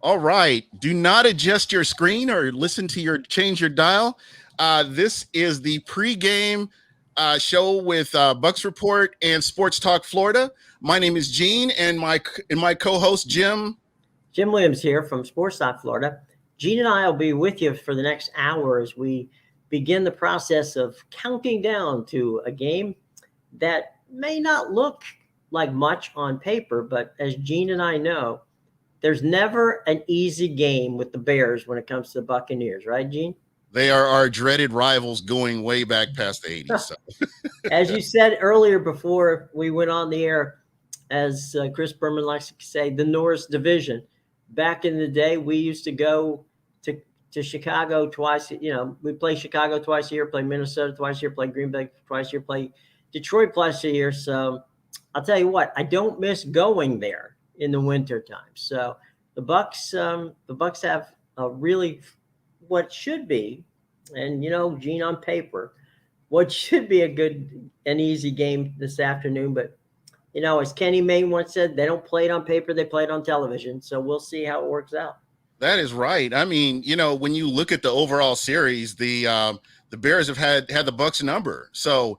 All right. Do not adjust your screen or listen to change your dial. This is the pregame show with Bucks Report and Sports Talk Florida. My name is Gene, and my co-host Jim. Jim Williams here from Sports Talk Florida. Gene and I will be with you for the next hour as we begin the process of counting down to a game that may not look like much on paper, but as Gene and I know, there's never an easy game with the Bears when it comes to the Buccaneers, right, Gene? They are our dreaded rivals going way back past the 80s. So. As you said earlier before we went on the air, as Chris Berman likes to say, the Norris Division. Back in the day, we used to go to Chicago twice. You know, we play Chicago twice a year, play Minnesota twice a year, play Green Bay twice a year, play Detroit twice a year. So I'll tell you what, I don't miss going there in the winter time. So the Bucks have a really what should be, and Gene, on paper, what should be an easy game this afternoon. But as Kenny Mayne once said, they don't play it on paper, they play it on television. So we'll see how it works out. That is right. I mean, when you look at the overall series, the Bears have had the Bucks number. So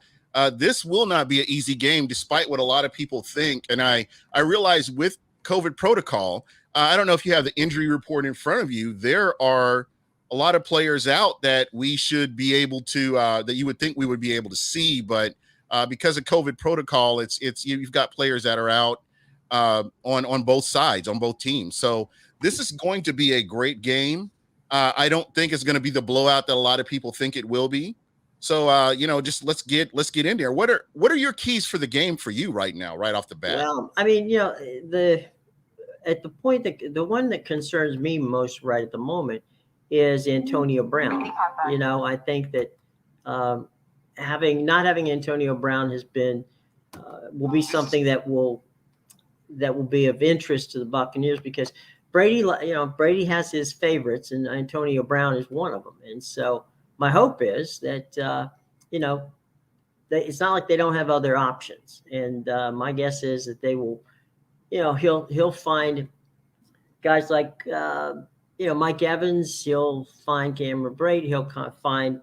this will not be an easy game, despite what a lot of people think. And I realize with COVID protocol, I don't know if you have the injury report in front of you. There are a lot of players out that we should be able to that you would think we would be able to see, but because of COVID protocol, it's you've got players that are out on both sides, on both teams. So this is going to be a great game. I don't think it's going to be the blowout that a lot of people think it will be. So just let's get in there. What are your keys for the game for you right now, right off the bat? Well, I mean, at the point that the one that concerns me most right at the moment is Antonio Brown. I think that not having Antonio Brown has been will be something that will be of interest to the Buccaneers, because Brady has his favorites, and Antonio Brown is one of them. And so my hope is that it's not like they don't have other options. And my guess is that they will, he'll find guys like Mike Evans. He'll find Cameron Brate. He'll find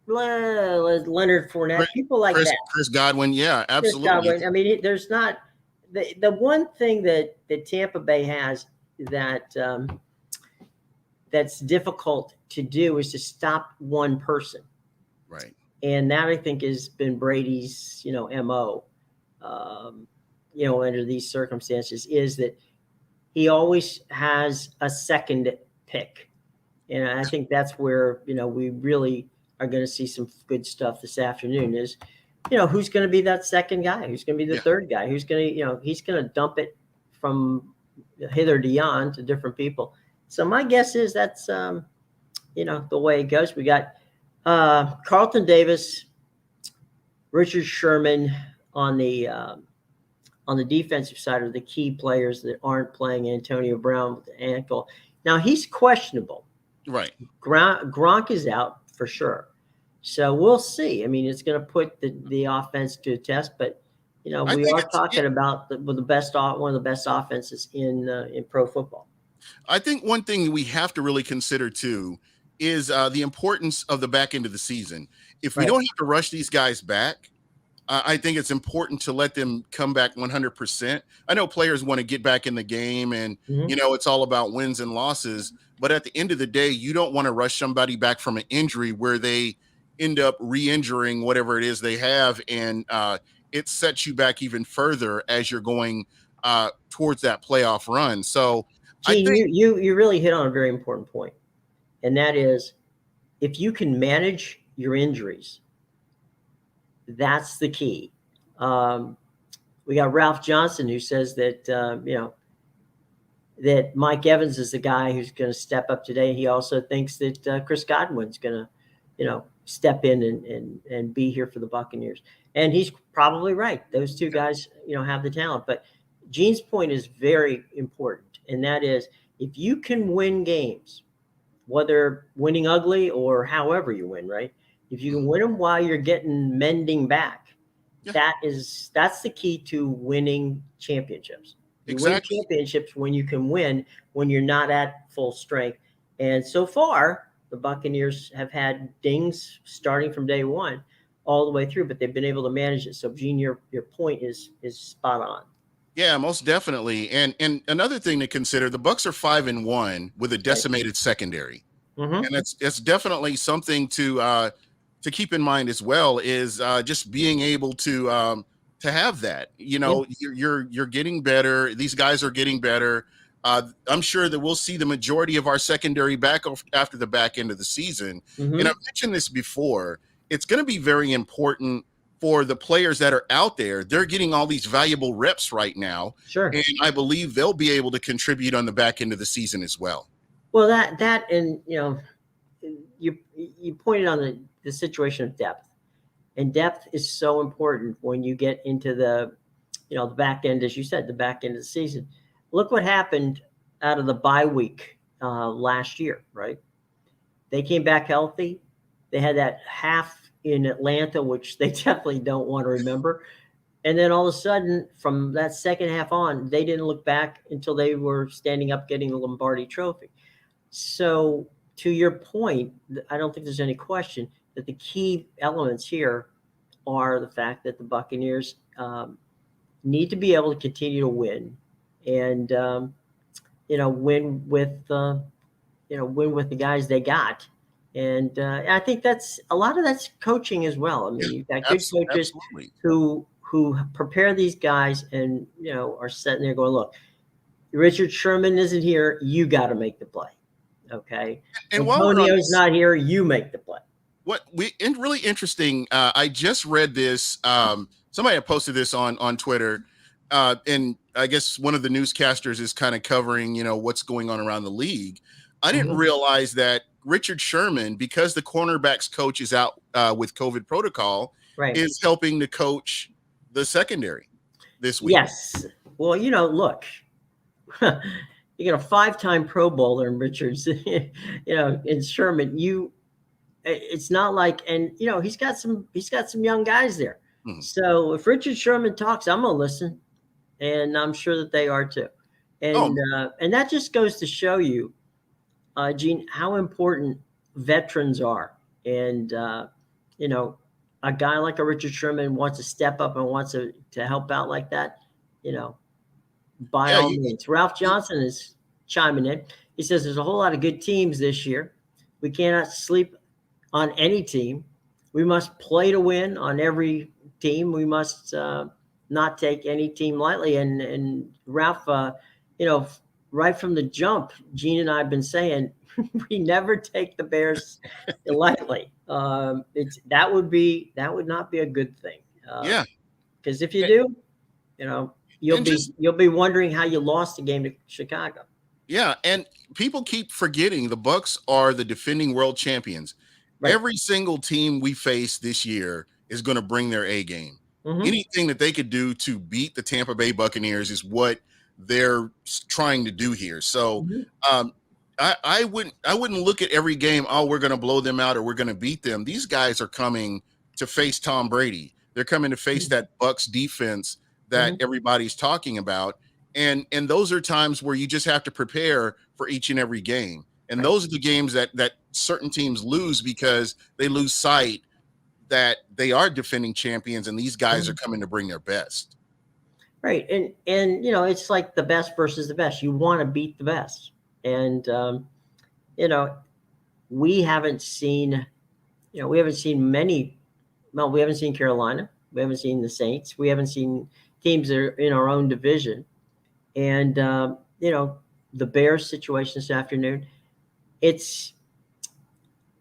Leonard Fournette, people like that. Chris Godwin, yeah, absolutely. Godwin. I mean, there's not the one thing that Tampa Bay has that's difficult to do is to stop one person, right? And that, I think, has been Brady's MO. Under these circumstances, is that he always has a second pick, and I think that's where we really are going to see some good stuff this afternoon. Is who's going to be that second guy? Who's going to be the third guy? Who's going to he's going to dump it from hither to yon to different people. So my guess is that's the way it goes. We got Carlton Davis, Richard Sherman on the defensive side are the key players that aren't playing. Antonio Brown with the ankle. Now he's questionable. Right. Gronk is out for sure. So we'll see. I mean, it's going to put the offense to a test, but we are talking about one of the best offenses in pro football. I think one thing that we have to really consider too is the importance of the back end of the season. If we don't have to rush these guys back, I think it's important to let them come back 100%. I know players want to get back in the game, and it's all about wins and losses. But at the end of the day, you don't want to rush somebody back from an injury where they end up re-injuring whatever it is they have, and it sets you back even further as you're going towards that playoff run. So, Gene, I think you really hit on a very important point, and that is if you can manage your injuries. That's the key. We got Ralph Johnson, who says that that Mike Evans is the guy who's going to step up today. He also thinks that Chris Godwin's going to step in and be here for the Buccaneers. And he's probably right. Those two guys have the talent. But Gene's point is very important, and that is if you can win games, whether winning ugly or however you win, right? If you can win them while you're mending back, that's the key to winning championships. You win Exactly. championships when you can win, when you're not at full strength. And so far, the Buccaneers have had dings starting from day one all the way through, but they've been able to manage it. So, Gene, your point is spot on. Yeah, most definitely. And another thing to consider, the Bucks are 5-1 with a Right. decimated secondary. Mm-hmm. And that's definitely something to keep in mind as well, is just being able to have that. You Yeah. know, you're getting better. These guys are getting better. I'm sure that we'll see the majority of our secondary back after the back end of the season. And Mm-hmm. I've mentioned this before. It's going to be very important for the players that are out there. They're getting all these valuable reps right now, Sure. and I believe they'll be able to contribute on the back end of the season as well. Well, that and you pointed on the situation of depth, and depth is so important when you get into the back end, as you said, the back end of the season. Look what happened out of the bye week last year, right? They came back healthy. They had that half in Atlanta, which they definitely don't want to remember. And then all of a sudden, from that second half on, they didn't look back until they were standing up getting the Lombardi trophy. So, to your point, I don't think there's any question that the key elements here are the fact that the Buccaneers need to be able to continue to win, and win with win with the guys they got. And I think that's a lot of that's coaching as well. I Yeah, mean, you've got good coaches absolutely. who prepare these guys and are sitting there going, look, Richard Sherman isn't here, you got to make the play. Okay. And while we're on Antonio's this, not here, you make the play. really interesting. I just read this. Somebody had posted this on Twitter, and I guess one of the newscasters is kind of covering, what's going on around the league. I didn't Mhm. realize that Richard Sherman, because the cornerbacks coach is out with COVID protocol, Right. is helping to coach the secondary this week. Yes. Well, look, you got a 5-time Pro Bowler in Richards, in Sherman. It's not like, and he's got some young guys there. Mhm. So if Richard Sherman talks, I'm gonna listen, and I'm sure that they are too. Oh, And that just goes to show you, Gene, how important veterans are. And you know, a guy like a Richard Sherman wants to step up and wants to help out like that. You know, by yeah, all means. Ralph Johnson is chiming in. He says there's a whole lot of good teams this year. We cannot sleep on any team. We must play to win on every team. We must not take any team lightly. And Ralph, right from the jump, Gene and I have been saying we never take the Bears lightly. That would not be a good thing. yeah, Because if you do, you'll and be just you'll be wondering how you lost the game to Chicago. yeah, and people keep forgetting the Bucks are the defending world champions. Right. Every single team we face this year is going to bring their A game. Mm-hmm. Anything that they could do to beat the Tampa Bay Buccaneers is what they're trying to do here. So Mm-hmm. um, I wouldn't look at every game, oh, we're going to blow them out or we're going to beat them. These guys are coming to face Tom Brady. They're coming to face that Bucks defense that Mm-hmm. everybody's talking about. And those are times where you just have to prepare for each and every game. And Right. those are the games that certain teams lose because they lose sight that they are defending champions and these guys are Mm-hmm. coming to bring their best. Right. And it's like the best versus the best. You want to beat the best. And you know, we haven't seen many. Well, we haven't seen Carolina. We haven't seen the Saints. We haven't seen teams that are in our own division. And the Bears situation this afternoon. It's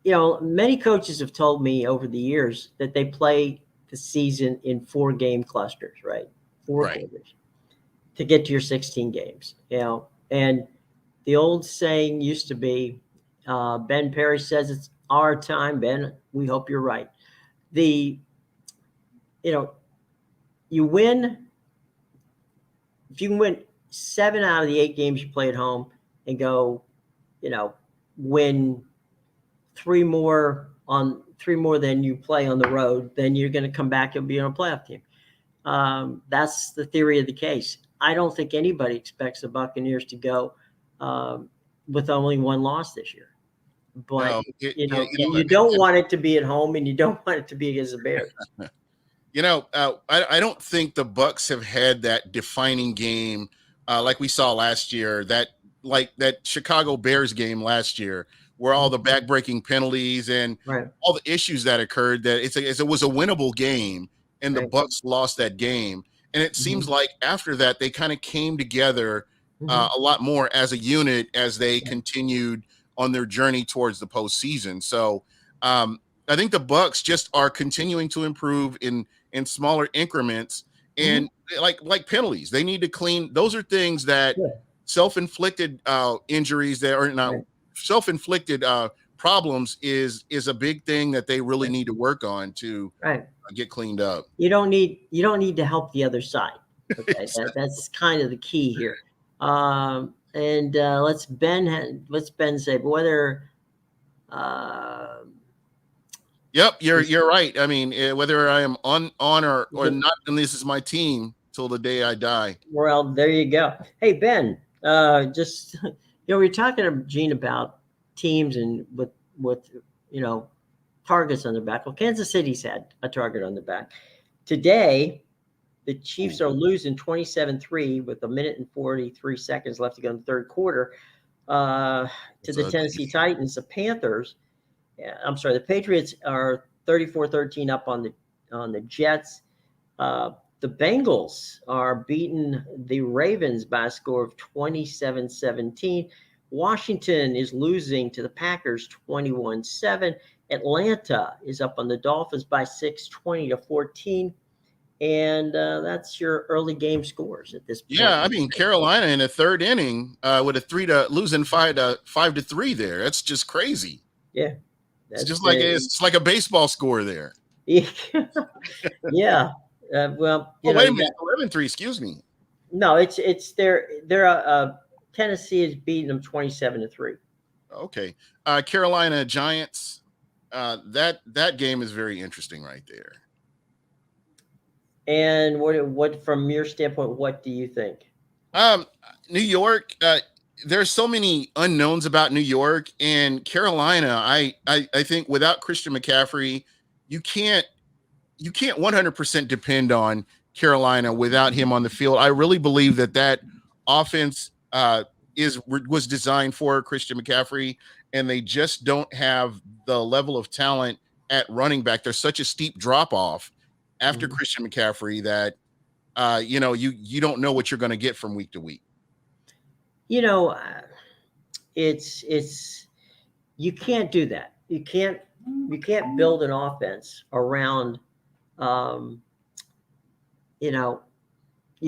many coaches have told me over the years that they play the season in 4-game clusters, right? Four Right. quarters to get to your 16 games. And the old saying used to be, Ben Perry says it's our time. Ben, we hope you're right. The you know you win if you can win 7 out of the 8 games you play at home and go, win three more than you play on the road, then you're going to come back and be on a playoff team. That's the theory of the case. I don't think anybody expects the Buccaneers to go with only one loss this year. But No, you don't want it to be at home, and you don't want it to be against the Bears. I don't think the Bucs have had that defining game like we saw last year. That Chicago Bears game last year, where all the backbreaking penalties and Right. all the issues that occurred. That it was a winnable game, and the Right. Bucs lost that game. And it seems like after that, they kind of came together a lot more as a unit as they continued on their journey towards the postseason. So I think the Bucs just are continuing to improve in smaller increments, and like penalties, they need to clean. Those are things that self-inflicted injuries that are not self-inflicted problems is a big thing that they really need to work on to get cleaned up. You don't need to help the other side. Okay, Exactly. that's kind of the key here. And let's Ben say whether. Yep, you're right. I mean, whether I am on or not, and this is my team till the day I die. Well, there you go. Hey Ben, just we're talking to Gene about teams and with targets on their back. Well, Kansas City's had a target on the back today. The Chiefs are losing 27-3 with a minute and 43 seconds left to go in the third quarter to the Tennessee Titans. The Panthers. The Patriots are 34-13 up on the Jets. The Bengals are beating the Ravens by a score of 27-17. Washington is losing to the Packers 21-7. Atlanta is up on the Dolphins by 6, 20-14. And that's your early game scores at this point. Yeah, I mean Carolina in the third inning with a losing 5-3 there. That's just crazy. Yeah. It's like a baseball score there. Yeah. Well, wait a minute, 11-3. Excuse me. No, it's they're Tennessee is beating them 27-3. Okay, Carolina Giants. That game is very interesting right there. And what from your standpoint, what do you think? New York. There's so many unknowns about New York and Carolina. I think without Christian McCaffrey, you can't 100% depend on Carolina without him on the field. I really believe that offense was designed for Christian McCaffrey, and they just don't have the level of talent at running back. There's such a steep drop off after Christian McCaffrey that you don't know what you're going to get from week to week. It's you can't do that. You can't build an offense around you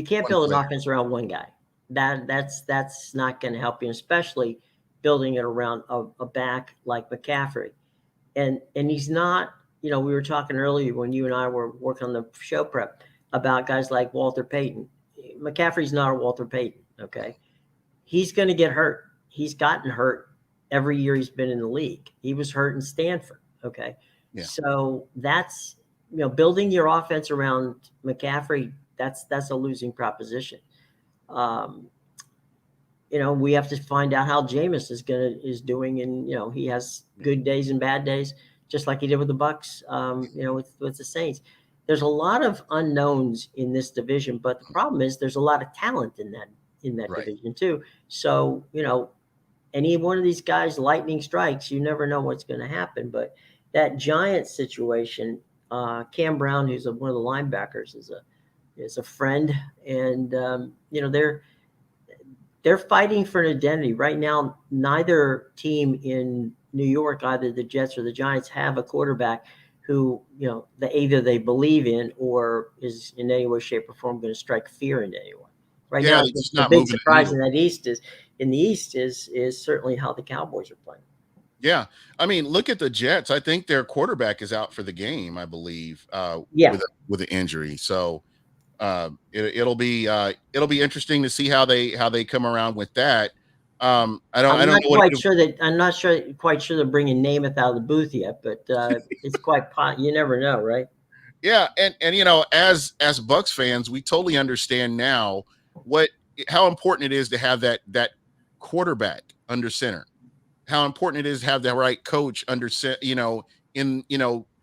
can't build an offense around one guy. That's not going to help you, especially building it around a back like McCaffrey. And he's not, we were talking earlier when you and I were working on the show prep about guys like Walter Payton. McCaffrey's not a Walter Payton, okay? He's going to get hurt. He's gotten hurt every year he's been in the league. He was hurt in Stanford, okay? Yeah. So that's, building your offense around McCaffrey, that's a losing proposition. We have to find out how Jameis is doing, and he has good days and bad days, just like he did with the Bucs. With the Saints. There's a lot of unknowns in this division, but the problem is there's a lot of talent in that division too. So any one of these guys lightning strikes, you never know what's going to happen. But that Giants situation, Cam Brown, who's one of the linebackers, is a friend, and they're fighting for an identity right now. Neither team in New York, either the Jets or the Giants, have a quarterback who either they believe in or is in any way, shape, or form going to strike fear into anyone. Right now, the big surprise in the East is certainly how the Cowboys are playing. Yeah, I mean, look at the Jets. I think their quarterback is out for the game, I believe. With an injury. So it'll be interesting to see how they come around with that. I'm not quite sure they're bringing Namath out of the booth yet, but it's quite you never know, right? Yeah, and as Bucs fans, we totally understand now what how important it is to have that quarterback under center, how important it is to have the right coach under, in,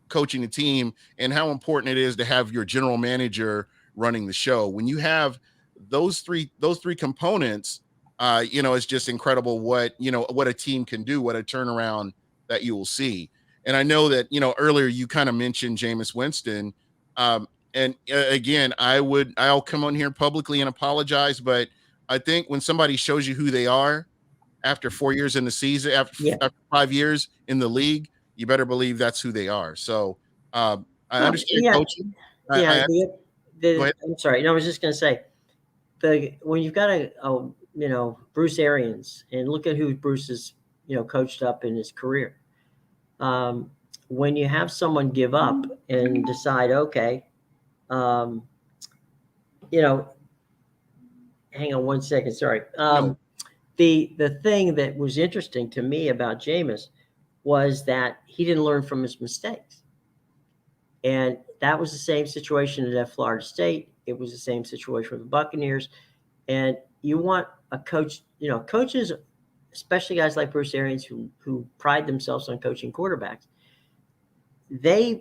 coaching the team, and how important it is to have your general manager running the show. When you have those three components, it's just incredible what a team can do, what a turnaround that you will see. And I know that, earlier you kind of mentioned Jameis Winston. And again, I'll come on here publicly and apologize, but I think when somebody shows you who they are after 4 years in the season, Yeah. after 5 years in the league, you better believe that's who they are. So I understand Yeah. coaching. Yeah. Go ahead. I'm sorry. No, I was just going to say when you've got Bruce Arians, and look at who Bruce has coached up in his career. When you have someone give up and decide, okay, um, hang on one second. Sorry. No, The thing that was interesting to me about Jameis was that he didn't learn from his mistakes. And that was the same situation at Florida State. It was the same situation with the Buccaneers. And you want a coach, coaches, especially guys like Bruce Arians who pride themselves on coaching quarterbacks, they're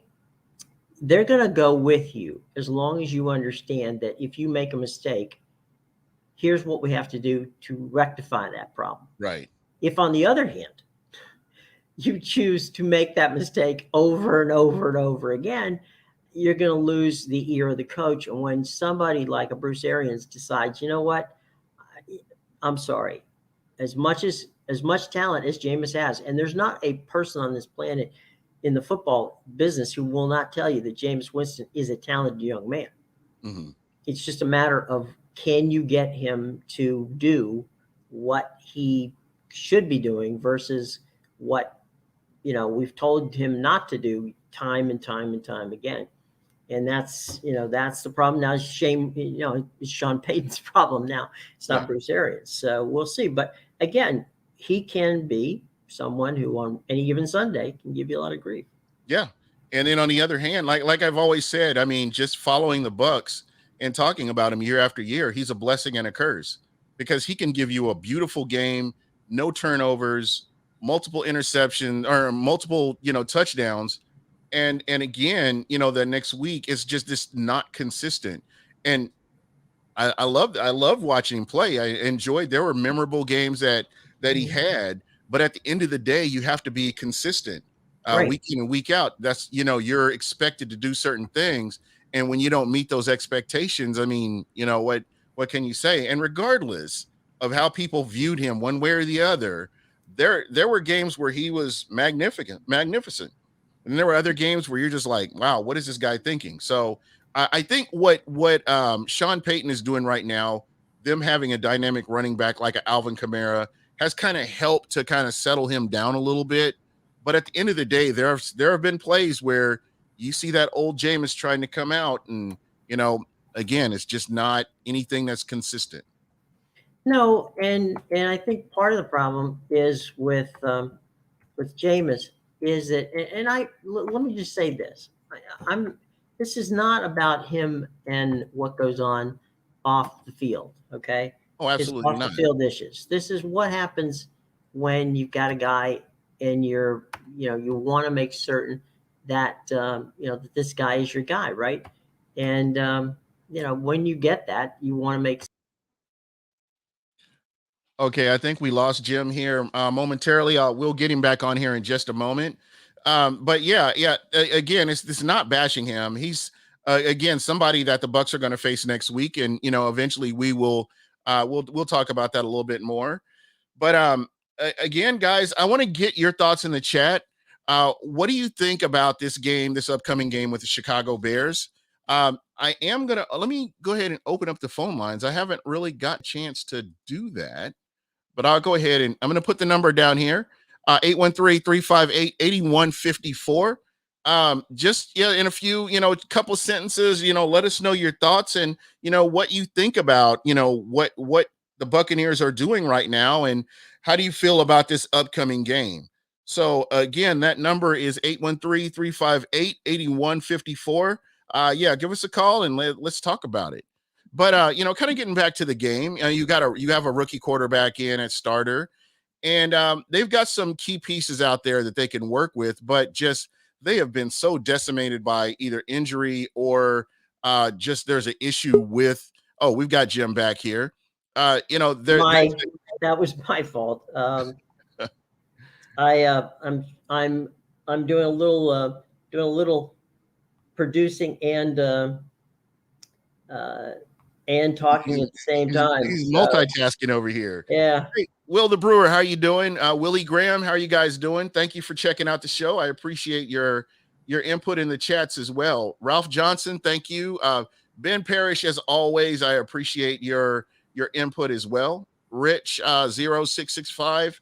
going to go with you as long as you understand that if you make a mistake, here's what we have to do to rectify that problem. right. If, on the other hand, you choose to make that mistake over and over and over again, you're going to lose the ear of the coach. And when somebody like a Bruce Arians decides, you know what, I'm sorry, as much talent as Jameis has, and there's not a person on this planet in the football business who will not tell you that Jameis Winston is a talented young man. Mm-hmm. It's just a matter of, can you get him to do what he should be doing versus what we've told him not to do time and time and time again. And that's the problem now. It's Sean Payton's problem now. It's not Yeah. Bruce Arians. So we'll see. But again, he can be someone who on any given Sunday can give you a lot of grief. Yeah. And then on the other hand, like I've always said, I mean, just following the Bucs and talking about him year after year, he's a blessing and a curse, because he can give you a beautiful game, no turnovers, multiple interceptions or multiple, touchdowns. And again, the next week it's just this not consistent. And I love watching him play. I enjoyed, there were memorable games that he had, but at the end of the day, you have to be consistent, Right. week in and week out. That's, you're expected to do certain things, and when you don't meet those expectations, I mean, what can you say? And regardless of how people viewed him one way or the other, there were games where he was magnificent, and there were other games where you're just like, wow, what is this guy thinking? So I think what Sean Payton is doing right now, them having a dynamic running back like a Alvin Kamara, has kind of helped to kind of settle him down a little bit. But at the end of the day, there have been plays where you see that old Jameis trying to come out, and again, it's just not anything that's consistent. No, and I think part of the problem is with Jameis is that, and let me just say this: I'm this is not about him and what goes on off the field. Okay, Oh, his absolutely off the not. field issues. This is what happens when you've got a guy and you want to make certain that that this guy is your guy, right? And when you get that, you want to make. Okay, I think we lost Jim here momentarily. We'll get him back on here in just a moment. But yeah. Again, this is not bashing him. He's again somebody that the Bucs are going to face next week, and eventually we will we'll talk about that a little bit more. But again, guys, I want to get your thoughts in the chat. What do you think about this game, this upcoming game with the Chicago Bears? I am gonna let me go ahead and open up the phone lines. I haven't really got a chance to do that, but I'll go ahead and I'm going to put the number down here, 813-358-8154. Just in a few, couple sentences, let us know your thoughts and, what you think about, what the Buccaneers are doing right now. And how do you feel about this upcoming game? So again, that number is 813-358-8154. Yeah, give us a call and let's talk about it. But kind of getting back to the game, you have a rookie quarterback in at starter, and they've got some key pieces out there that they can work with, but just they have been so decimated by either injury or just there's an issue with. Oh, we've got Jim back here. That was my fault. I'm doing a little producing and talking at the same time. He's multitasking over here. Yeah. Hey, Will the Brewer, how you doing? Willie Graham, how are you guys doing? Thank you for checking out the show. I appreciate your input in the chats as well. Ralph Johnson, thank you. Ben Parrish, as always, I appreciate your input as well. Rich 0665,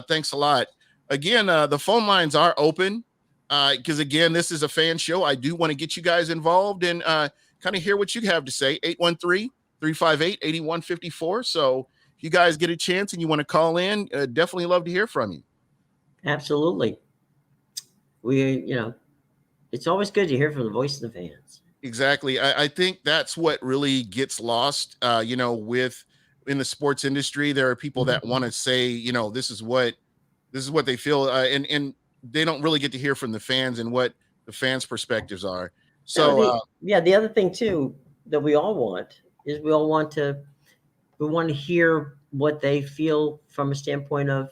thanks a lot. Again, the phone lines are open because again, this is a fan show. I do want to get you guys involved and kind of hear what you have to say. 813-358-8154. So if you guys get a chance and you want to call in, definitely love to hear from you. Absolutely. It's always good to hear from the voice of the fans. Exactly. I think that's what really gets lost, with in the sports industry. There are people that want to say, this is what they feel. And they don't really get to hear from the fans and what the fans' perspectives are. So, the other thing too, that we all want is we want to hear what they feel from a standpoint of,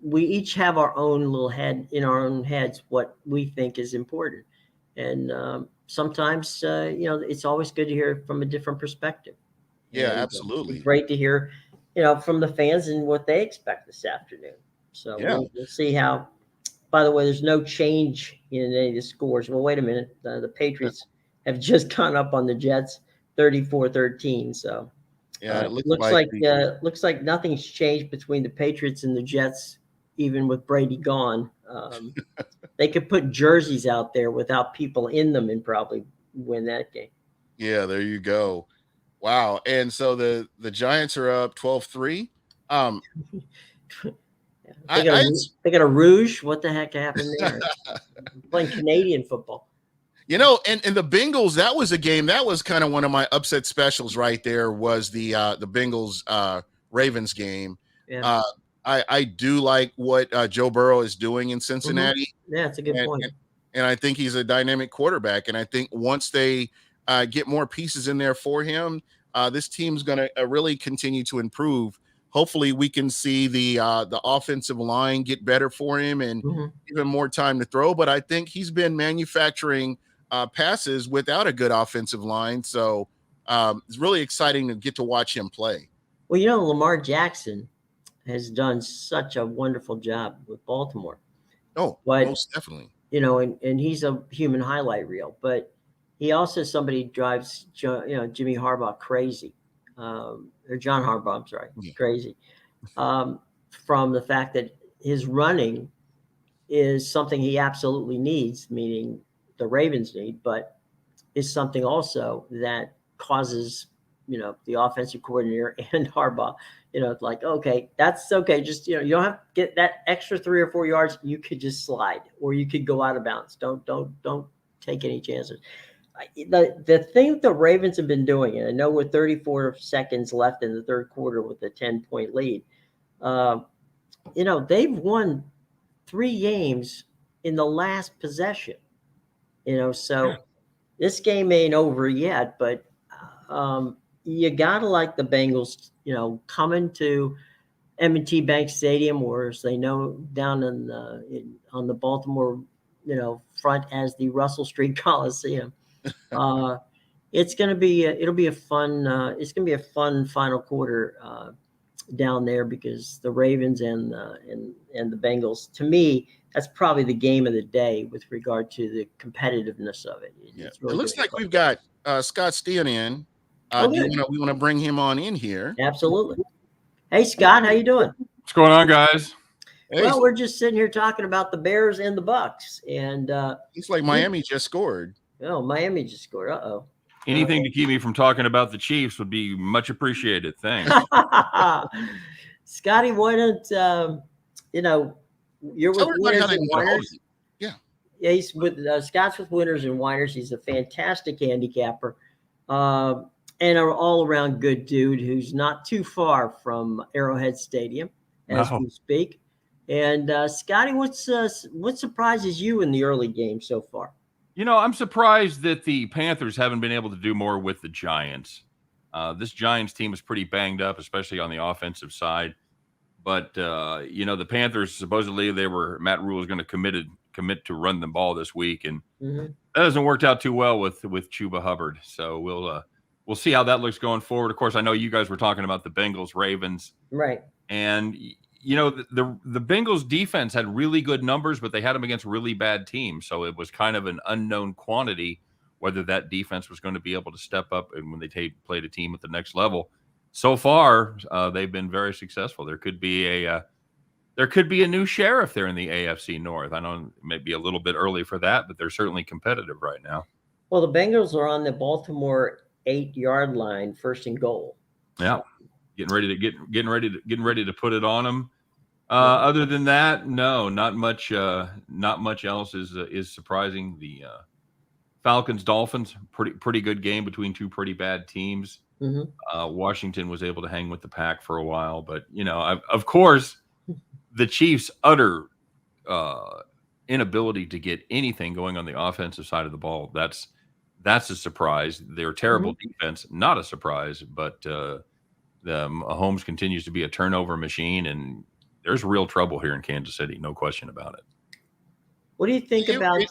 we each have our own little head in our own heads, what we think is important. And sometimes, it's always good to hear from a different perspective. Yeah, and, absolutely. Great to hear, from the fans and what they expect this afternoon. So we'll see how. By the way, there's no change in any of the scores. Well, wait a minute. The Patriots have just gone up on the Jets, 34-13. So it looks like nothing's changed between the Patriots and the Jets, even with Brady gone. They could put jerseys out there without people in them and probably win that game. Yeah, there you go. Wow. And so the Giants are up 12-3. They got a rouge. What the heck happened there? Playing Canadian football. And the Bengals, that was a game that was kind of one of my upset specials right there was the Bengals Ravens game. Yeah. I do like what Joe Burrow is doing in Cincinnati. Mm-hmm. Yeah, it's a good point. And I think he's a dynamic quarterback. And I think once they get more pieces in there for him, this team's going to really continue to improve. Hopefully we can see the offensive line get better for him and even more time to throw. But I think he's been manufacturing passes without a good offensive line. So it's really exciting to get to watch him play. Well, Lamar Jackson has done such a wonderful job with Baltimore. Oh, most definitely. And he's a human highlight reel, but he also somebody drives, Jimmy Harbaugh crazy. Or John Harbaugh, I'm sorry, crazy. From the fact that his running is something he absolutely needs, meaning the Ravens need, but is something also that causes, the offensive coordinator and Harbaugh, like, okay, that's okay. Just, you don't have to get that extra 3 or 4 yards. You could just slide or you could go out of bounds. Don't take any chances. The thing the Ravens have been doing, and I know with 34 seconds left in the third quarter with a 10-point lead, they've won 3 games in the last possession. So this game ain't over yet, but you gotta like the Bengals, coming to M&T Bank Stadium, or as they know down on the Baltimore, front as the Russell Street Coliseum. It's going to be a fun final quarter down there because the Ravens and the Bengals, to me, that's probably the game of the day with regard to the competitiveness of it. Really it looks like we've got Scott Steen in. We want to bring him on in here. Absolutely. Hey, Scott, how you doing? What's going on, guys? Hey, well, we're just sitting here talking about the Bears and the Bucs, and it's like Miami just scored. Oh, Miami just scored. Uh-oh. Anything to keep me from talking about the Chiefs would be much appreciated. Thanks. Scotty, why don't you're with Winners and Winers? Yeah, he's with Scott's with Winners and Winers. He's a fantastic handicapper. uh, and an all-around good dude who's not too far from Arrowhead Stadium as No. we speak. And Scotty, what surprises you in the early game so far? I'm surprised that the Panthers haven't been able to do more with the Giants. This Giants team is pretty banged up, especially on the offensive side. But the Panthers, supposedly Matt Rule is going to commit to run the ball this week, and that hasn't worked out too well with Chuba Hubbard. So we'll see how that looks going forward. Of course, I know you guys were talking about the Bengals, Ravens, right? And the Bengals defense had really good numbers, but they had them against really bad teams. So it was kind of an unknown quantity whether that defense was going to be able to step up and when they played a team at the next level. So far, they've been very successful. There could be a new sheriff there in the AFC North. I know it may be a little bit early for that, but they're certainly competitive right now. Well, the Bengals are on the Baltimore 8-yard line, first and goal. Yeah, so. getting ready to put it on them. Other than that, no, not much else is surprising. The Falcons Dolphins, pretty good game between two pretty bad teams. Washington was able to hang with the pack for a while, but of course, the Chiefs' utter inability to get anything going on the offensive side of the ball, that's a surprise. Their terrible defense, not a surprise, but the Mahomes continues to be a turnover machine, and there's real trouble here in Kansas City, no question about it. What do you think about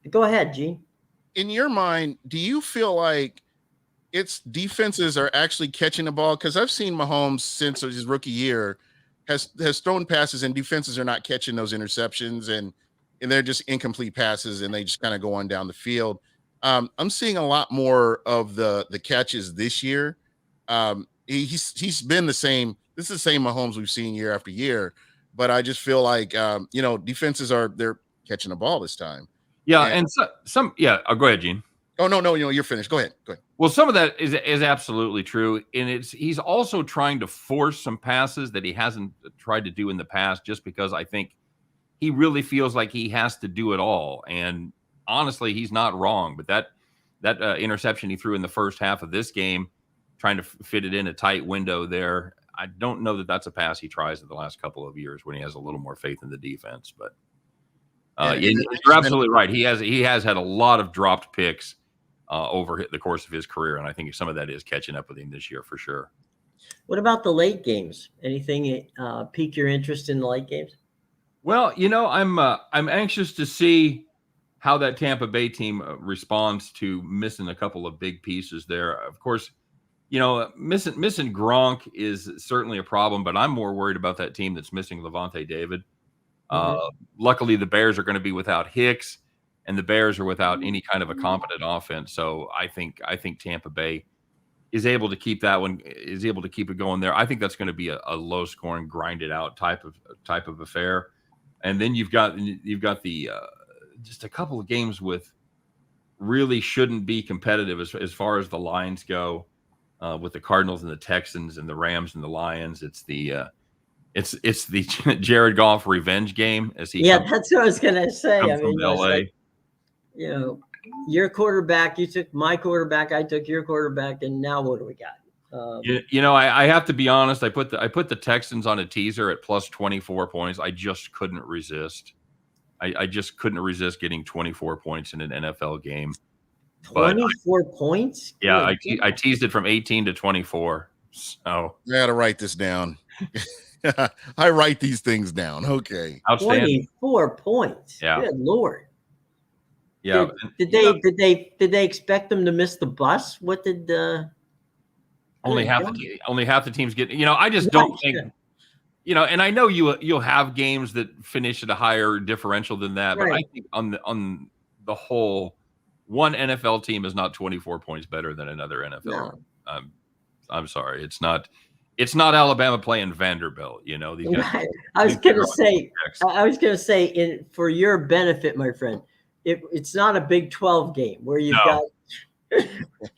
go ahead, Gene. In your mind, do you feel like its defenses are actually catching the ball? Because I've seen Mahomes since his rookie year has thrown passes and defenses are not catching those interceptions, and they're just incomplete passes and they just kind of go on down the field. I'm seeing a lot more of the catches this year. He's been the same. This is the same Mahomes we've seen year after year, but I just feel like defenses they're catching the ball this time. Yeah, and some I'll go ahead, Gene. Oh no, you're finished. Go ahead. Well, some of that is absolutely true, and he's also trying to force some passes that he hasn't tried to do in the past, just because I think he really feels like he has to do it all. And honestly, he's not wrong. But that interception he threw in the first half of this game, trying to fit it in a tight window there, I don't know that that's a pass he tries in the last couple of years when he has a little more faith in the defense. But you're absolutely right. He has had a lot of dropped picks over the course of his career, and I think some of that is catching up with him this year for sure. What about the late games? Anything pique your interest in the late games? Well, I'm anxious to see how that Tampa Bay team responds to missing a couple of big pieces there. Of course, missing Gronk is certainly a problem, but I'm more worried about that team that's missing Levante David. Luckily, the Bears are going to be without Hicks, and the Bears are without any kind of a competent offense. So I think Tampa Bay is able to keep it going there. I think that's going to be a low scoring, grinded out type of affair. And then you've got the just a couple of games with really shouldn't be competitive as far as the lines go, with the Cardinals and the Texans and the Rams and the Lions. It's the Jared Goff revenge game as he that's what I was gonna say. I mean, LA. Your quarterback, you took my quarterback, I took your quarterback, and now what do we got? I have to be honest. I put the Texans on a teaser at plus 24 points. I just couldn't resist. I just couldn't resist getting 24 points in an NFL game. 24 points? Yeah, I teased it from 18 to 24. So I got to write this down. I write these things down. Okay. Outstanding. 24 points. Yeah. Good Lord. Yeah. Did they expect them to miss the bus? What did only half the teams get? I just don't think. And I know you'll have games that finish at a higher differential than that, but I think on the whole, one NFL team is not 24 points better than another NFL. No. I'm sorry, it's not Alabama playing Vanderbilt. These guys, I was gonna say, for your benefit, my friend, it's not a Big 12 game where you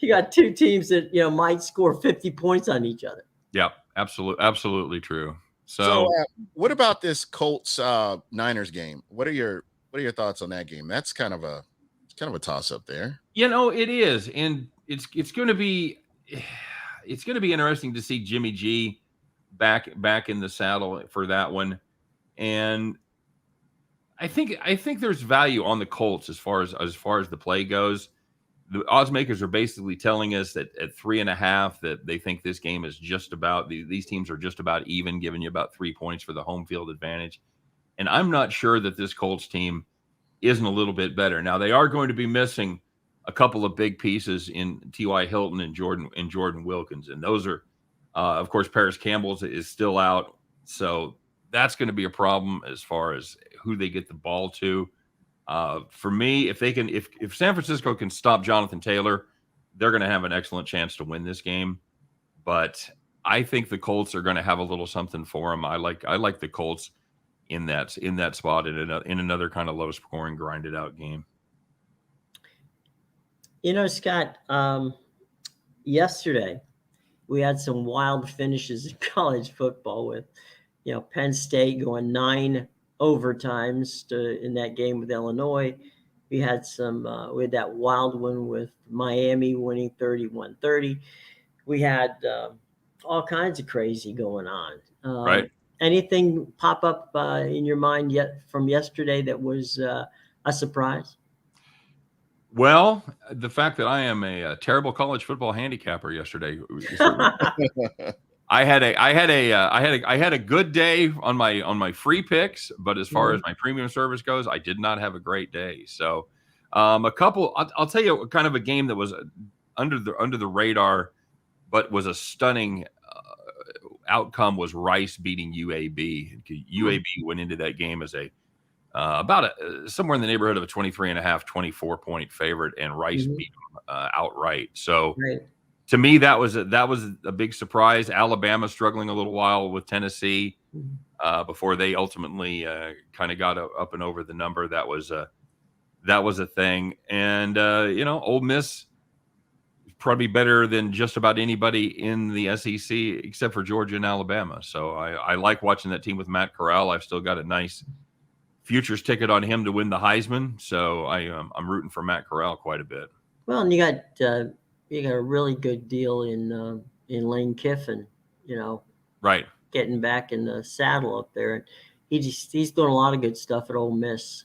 got two teams that might score 50 points on each other. Yeah, absolutely true. So what about this Colts Niners game? What are your thoughts on that game? That's kind of a toss up there. It is, and it's going to be interesting to see Jimmy G back in the saddle for that one. And I think there's value on the Colts as far as the play goes. The odds makers are basically telling us that at 3.5 that they think this game is just about these teams are just about even, giving you about 3 points for the home field advantage. And I'm not sure that this Colts team isn't a little bit better. Now, they are going to be missing a couple of big pieces in T.Y. Hilton and Jordan Wilkins. And those are, of course, Paris Campbell is still out. So that's going to be a problem as far as who they get the ball to. For me, if San Francisco can stop Jonathan Taylor, they're going to have an excellent chance to win this game. But I think the Colts are going to have a little something for them. I like the Colts in that spot in another kind of low scoring, grinded out game. Scott, yesterday we had some wild finishes in college football with, Penn State going 9 overtimes in that game with Illinois. We had that wild one with Miami winning 31-30. We had all kinds of crazy going on. Right. Anything pop up in your mind yet from yesterday that was a surprise? Well, the fact that I am a terrible college football handicapper yesterday. I had a good day on my free picks, but as far as my premium service goes, I did not have a great day. So, I'll tell you kind of a game that was under the radar, but was a stunning outcome was Rice beating UAB. UAB went into that game as somewhere in the neighborhood of a 23.5, 24 point favorite, and Rice beat them outright. So to me, that was a big surprise. Alabama struggling a little while with Tennessee before they ultimately kind of got up and over the number. That was a thing. And Ole Miss probably better than just about anybody in the SEC except for Georgia and Alabama. So I like watching that team with Matt Corral. I've still got a nice futures ticket on him to win the Heisman. So I'm rooting for Matt Corral quite a bit. Well, and you got a really good deal in Lane Kiffin, right, getting back in the saddle up there. And he's doing a lot of good stuff at Ole Miss.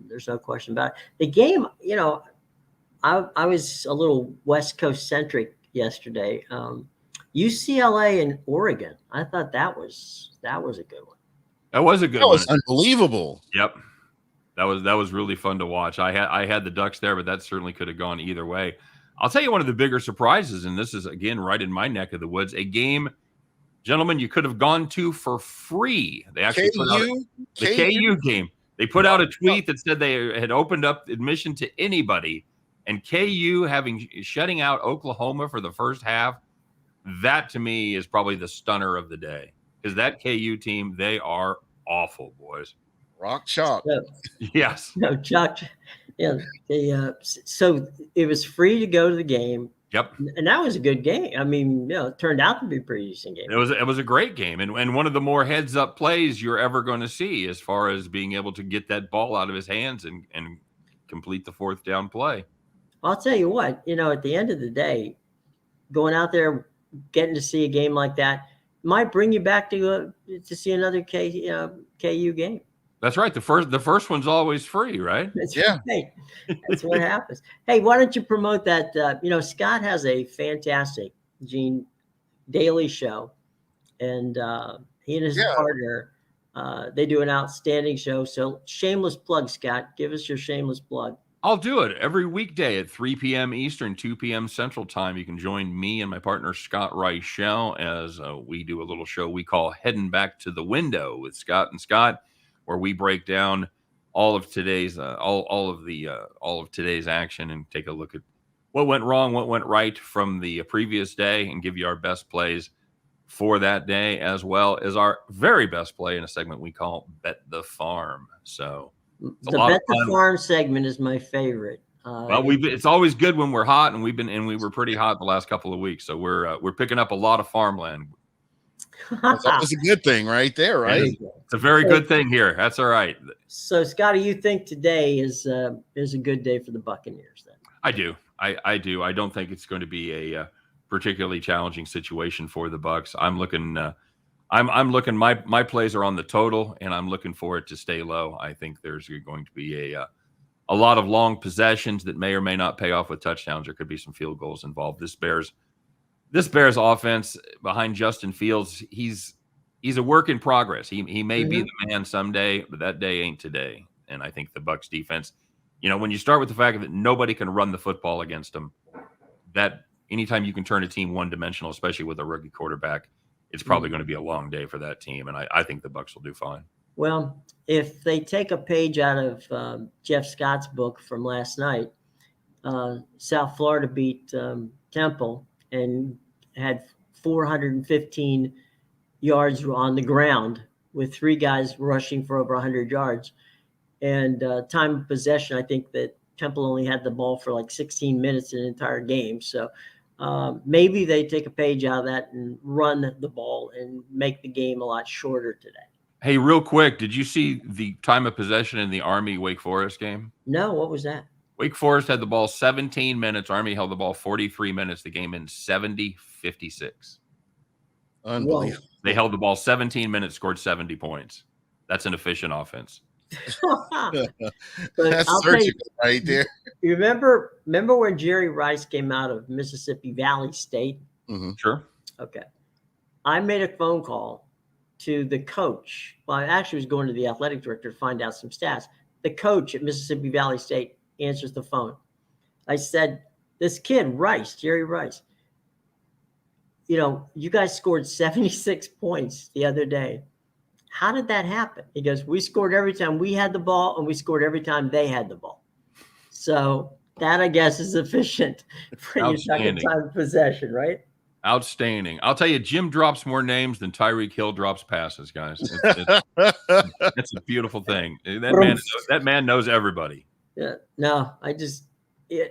There's no question about it. The game, I was a little West Coast centric yesterday. UCLA and Oregon. I thought that was a good one. That was a good one. That was unbelievable. Yep. That was really fun to watch. I had the Ducks there, but that certainly could have gone either way. I'll tell you one of the bigger surprises, and this is, again, right in my neck of the woods, a game, gentlemen, you could have gone to for free. They actually put out the KU game. They put out a tweet that said they had opened up admission to anybody, and KU shutting out Oklahoma for the first half, that to me is probably the stunner of the day. Because that KU team, they are awful, boys. Rock chalk. Yes. No, Chuck. Yeah. So it was free to go to the game. Yep. And that was a good game. I mean, it turned out to be a pretty decent game. It was a great game. And one of the more heads up plays you're ever going to see as far as being able to get that ball out of his hands and complete the fourth down play. I'll tell you what, at the end of the day, going out there, getting to see a game like that might bring you back to see another KU game. That's right. The first one's always free, right? That's right. That's what happens. Hey, why don't you promote that? Scott has a fantastic daily show, and he and his partner, they do an outstanding show. So shameless plug, Scott. Give us your shameless plug. I'll do it every weekday at 3 p.m. Eastern, 2 p.m. Central Time. You can join me and my partner, Scott Reichel, as we do a little show we call Heading Back to the Window with Scott and Scott, where we break down all of today's all of today's action and take a look at what went wrong, what went right from the previous day, and give you our best plays for that day, as well as our very best play in a segment we call Bet the Farm. So the Bet the Farm segment is my favorite. Well, it's always good when we're hot, and we were pretty hot the last couple of weeks, so we're picking up a lot of farmland. That's always a good thing right there, right? It's a very good thing here. That's all right. So, Scotty, you think today is a good day for the Buccaneers then? I do. I do. I don't think it's going to be a particularly challenging situation for the Bucs. I'm looking. I'm looking. My plays are on the total, and I'm looking for it to stay low. I think there's going to be a lot of long possessions that may or may not pay off with touchdowns. There could be some field goals involved. This Bears offense behind Justin Fields, he's a work in progress. He may be the man someday, but that day ain't today. And I think the Bucs defense, when you start with the fact that nobody can run the football against them, that anytime you can turn a team one-dimensional, especially with a rookie quarterback, it's probably going to be a long day for that team. And I think the Bucs will do fine. Well, if they take a page out of Jeff Scott's book from last night, South Florida beat Temple and had 415 yards on the ground with 3 guys rushing for over 100 yards. And time of possession, I think that Temple only had the ball for like 16 minutes in an entire game. So maybe they take a page out of that and run the ball and make the game a lot shorter today. Hey, real quick, did you see the time of possession in the Army-Wake Forest game? No, what was that? Wake Forest had the ball 17 minutes. Army held the ball 43 minutes. The game in 70-56. Unbelievable. They held the ball 17 minutes, scored 70 points. That's an efficient offense. That's surgical right there. You remember when Jerry Rice came out of Mississippi Valley State? Mm-hmm. Sure. Okay. I made a phone call to the coach. Well, I actually was going to the athletic director to find out some stats. The coach at Mississippi Valley State answers the phone. I said, this kid, Rice, Jerry Rice, you guys scored 76 points the other day. How did that happen? He goes, we scored every time we had the ball, and we scored every time they had the ball. So that, I guess, is efficient for your second time of possession, right? Outstanding. I'll tell you, Jim drops more names than Tyreek Hill drops passes, guys. It's a beautiful thing. That man knows everybody. Yeah. No,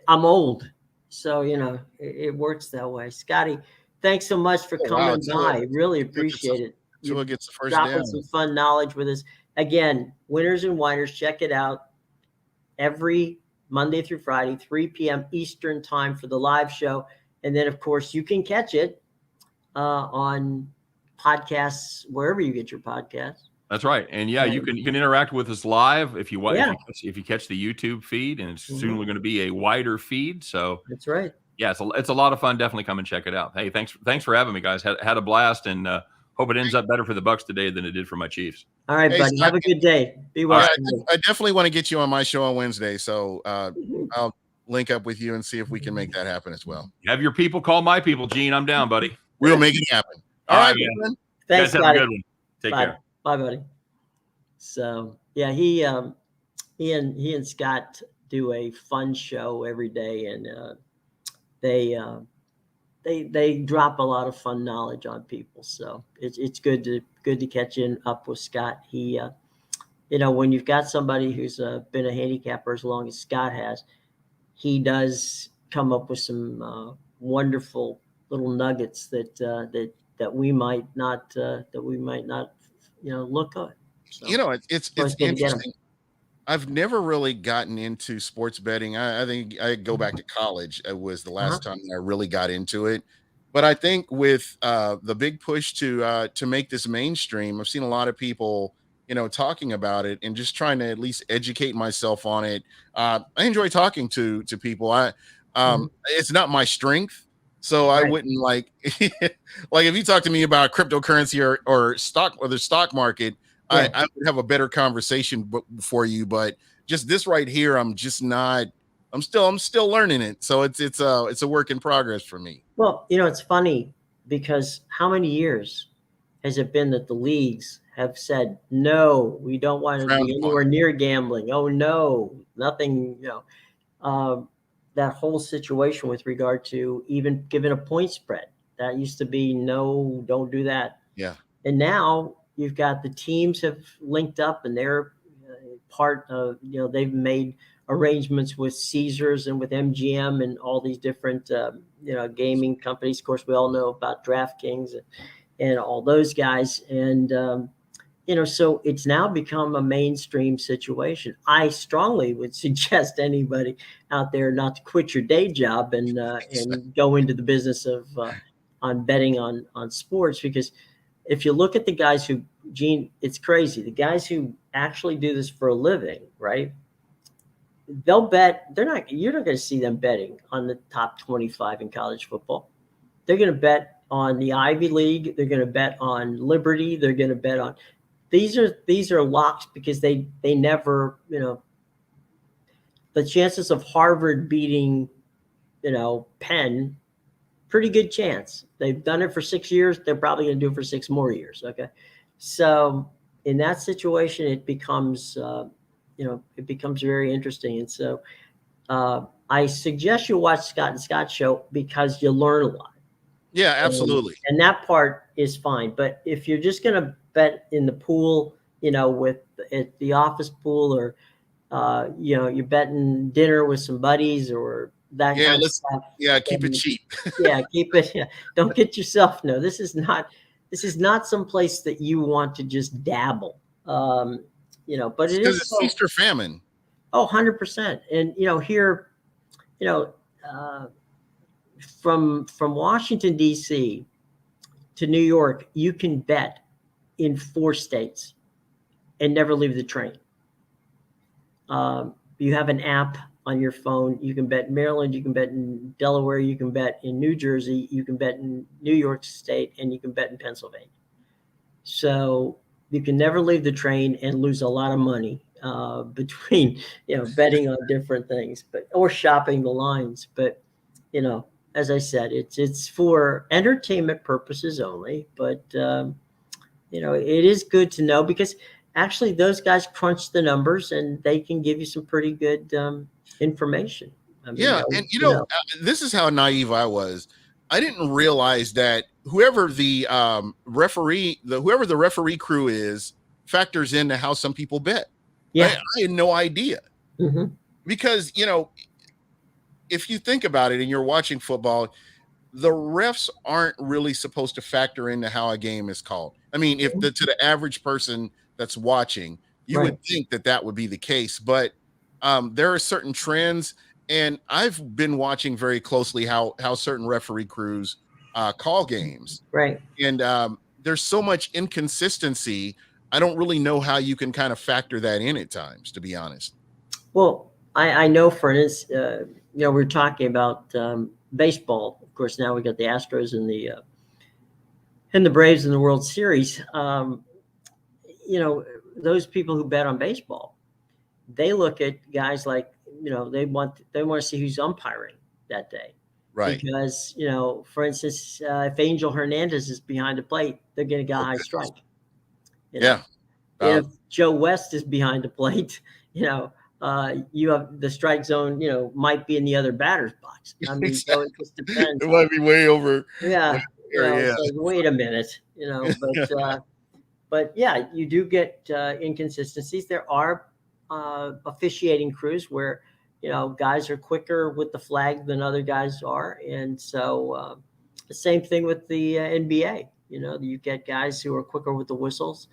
I'm old. So, it works that way. Scotty, thanks so much for coming by. Really appreciate it. Tua gets the first dropping down. some fun knowledge with us. Again, Winners and Whiners, check it out every Monday through Friday, 3 p.m. Eastern time for the live show. And then, of course, you can catch it on podcasts, wherever you get your podcasts. That's right. And you can interact with us live if you want. Yeah. If you catch the YouTube feed, and it's soon going to be a wider feed. So that's right. Yeah, it's a lot of fun. Definitely come and check it out. Hey, thanks for having me, guys. Had a blast, and hope it ends up better for the Bucs today than it did for my Chiefs. All right, buddy. Have a good day. Be well. I definitely want to get you on my show on Wednesday, so I'll link up with you and see if we can make that happen as well. Have your people call my people, Gene. I'm down, buddy. We'll make it happen. All right, man. Thanks, guys. Have a good one. Take care. Bye, buddy. So yeah, he and Scott do a fun show every day, and they drop a lot of fun knowledge on people. So it's good to catch up with Scott. He when you've got somebody who's been a handicapper as long as Scott has, he does come up with some wonderful little nuggets that we might not look at. So, it's interesting. I've never really gotten into sports betting. I think I go back to college. It was the last time I really got into it. But I think with the big push to make this mainstream, I've seen a lot of people, talking about it and just trying to at least educate myself on it. I enjoy talking to people. It's not my strength. So I wouldn't like if you talk to me about cryptocurrency or the stock market, I would have a better conversation for you. But just this right here, I'm still learning it. So it's a work in progress for me. Well, it's funny because how many years has it been that the leagues have said, no, we don't want to be anywhere near gambling. Oh no, nothing, that whole situation with regard to even giving a point spread. That used to be, no, don't do that. Yeah. And now you've got the teams have linked up, and they're part of, they've made arrangements with Caesars and with MGM and all these different, gaming companies. Of course, we all know about DraftKings and all those guys. And So it's now become a mainstream situation. I strongly would suggest anybody out there not to quit your day job and go into the business of on betting on sports, because if you look at the guys who, Gene, it's crazy. The guys who actually do this for a living, right? They'll bet. You're not going to see them betting on the top 25 in college football. They're going to bet on the Ivy League. They're going to bet on Liberty. They're going to bet on. These are locks because they never, the chances of Harvard beating, Penn, pretty good chance. They've done it for 6 years. They're probably going to do it for 6 more years. Okay. So in that situation, it becomes, very interesting. And so I suggest you watch Scott and Scott show because you learn a lot. Yeah, absolutely. And that part is fine. But if you're just going to bet in the pool, with at the office pool, or, you're betting dinner with some buddies or that kind of stuff. Yeah, keep it cheap. Keep it. Yeah. Don't get yourself. No, this is not some place that you want to just dabble. But it is it's feast or famine. Oh, 100%. And, here, from Washington, D.C. to New York, you can bet in 4 states and never leave the train. You have an app on your phone. You can bet in Maryland, you can bet in Delaware, you can bet in New Jersey, you can bet in New York State, and you can bet in Pennsylvania. So you can never leave the train and lose a lot of money between, betting on different things, or shopping the lines. But, as I said, it's for entertainment purposes only. But, it is good to know, because actually those guys crunch the numbers and they can give you some pretty good information. And this is how naive I was. I didn't realize that whoever the referee crew is factors into how some people bet. Yeah, I had no idea. Mm-hmm. Because if you think about it and you're watching football, the refs aren't really supposed to factor into how a game is called. I mean, to the average person that's watching, you would think that would be the case, but there are certain trends, and I've been watching very closely how certain referee crews call games. Right. And there's so much inconsistency. I don't really know how you can kind of factor that in at times, to be honest. Well, I know, for instance, we're talking about baseball. Of course, now we got the Astros and the Braves in the World Series. Those people who bet on baseball, they look at guys like, they want to see who's umpiring that day. Right. Because, for instance, if Angel Hernandez is behind the plate, they're going to get a high strike. Yeah. If Joe West is behind the plate, you have the strike zone, might be in the other batter's box. I mean, so it just depends. It might be way over. Yeah. So wait a minute, but yeah, you do get inconsistencies. There are officiating crews where, guys are quicker with the flag than other guys are. And so the same thing with the NBA. You get guys who are quicker with the whistles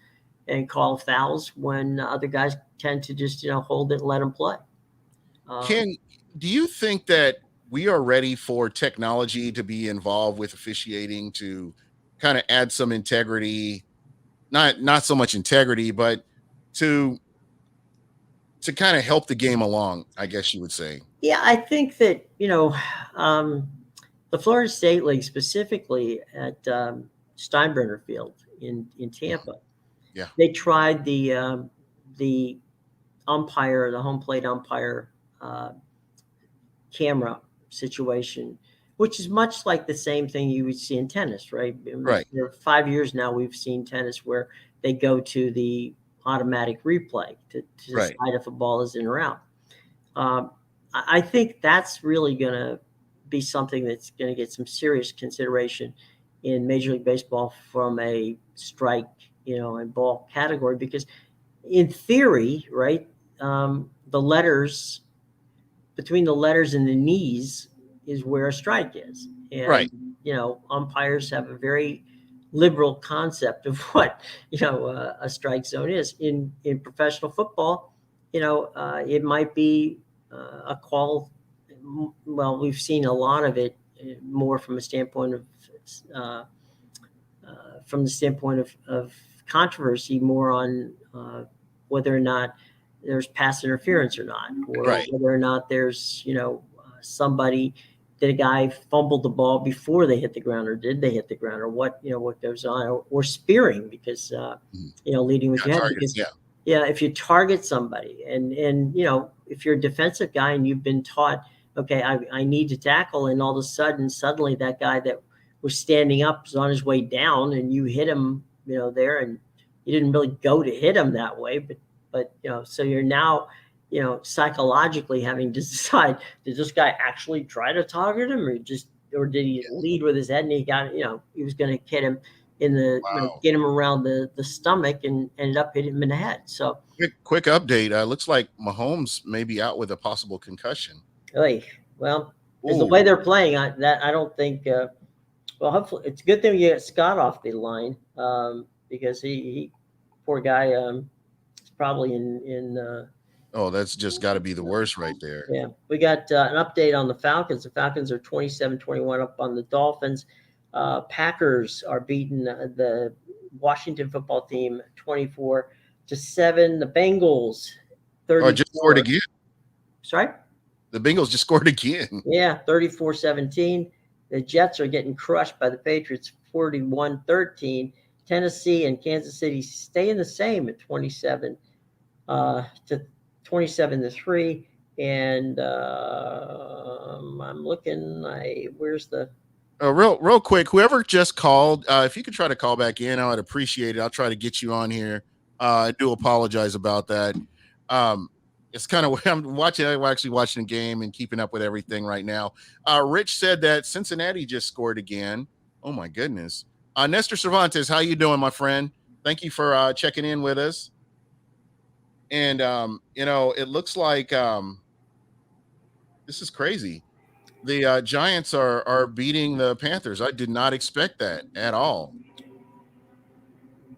and call fouls when other guys tend to just, hold it and let them play. Do you think that we are ready for technology to be involved with officiating to kind of add some integrity? Not so much integrity, but to kind of help the game along, I guess you would say. Yeah, I think that, the Florida State League, specifically at Steinbrenner Field in Tampa, they tried the umpire, the home plate umpire camera situation, which is much like the same thing you would see in tennis, right? Right. For 5 years now, we've seen tennis where they go to the automatic replay to decide if a ball is in or out. I think that's really going to be something that's going to get some serious consideration in Major League Baseball from a strike, and ball category, because in theory, right, the letters, between the letters and the knees is where a strike is. And, umpires have a very liberal concept of what a strike zone is in professional football. It might be a call. Well, we've seen a lot of it more from a standpoint of controversy, more on whether or not there's pass interference or not, or Right. whether or not there's somebody. Did a guy fumble the ball before they hit the ground, or did they hit the ground, or what goes on, or spearing because leading with Yeah, your head, target. because Yeah. if you target somebody and if you're a defensive guy and you've been taught, okay, I need to tackle, and all of a suddenly that guy that was standing up is on his way down, and you hit him there, and you didn't really go to hit him that way, but so you're now psychologically having to decide, did this guy actually try to target him, or did he lead with his head, and he got he was going to hit him in the Wow. get him around the stomach, and ended up hitting him in the head. So Quick update. Looks like Mahomes may be out with a possible concussion. well, is the way they're playing, I don't think. Well, hopefully, it's a good thing we get Scott off the line, because he poor guy, is probably in. Oh, that's just got to be the worst right there. Yeah, we got an update on the Falcons. The Falcons are 27-21 up on the Dolphins. Packers are beating the Washington football team 24-7. The Bengals 34. Just scored again. Sorry? The Bengals just scored again. Yeah, 34-17. The Jets are getting crushed by the Patriots 41-13. Tennessee and Kansas City staying the same at 27 to 27-3. And I'm looking. Where's the? Real quick, whoever just called, if you could try to call back in, I would appreciate it. I'll try to get you on here. I do apologize about that. It's kind of I'm actually watching the game and keeping up with everything right now. Rich said that Cincinnati just scored again. Oh my goodness. Nestor Cervantes, how you doing, my friend? Thank you for checking in with us. And it looks like this is crazy. The Giants are beating the Panthers. I did not expect that at all.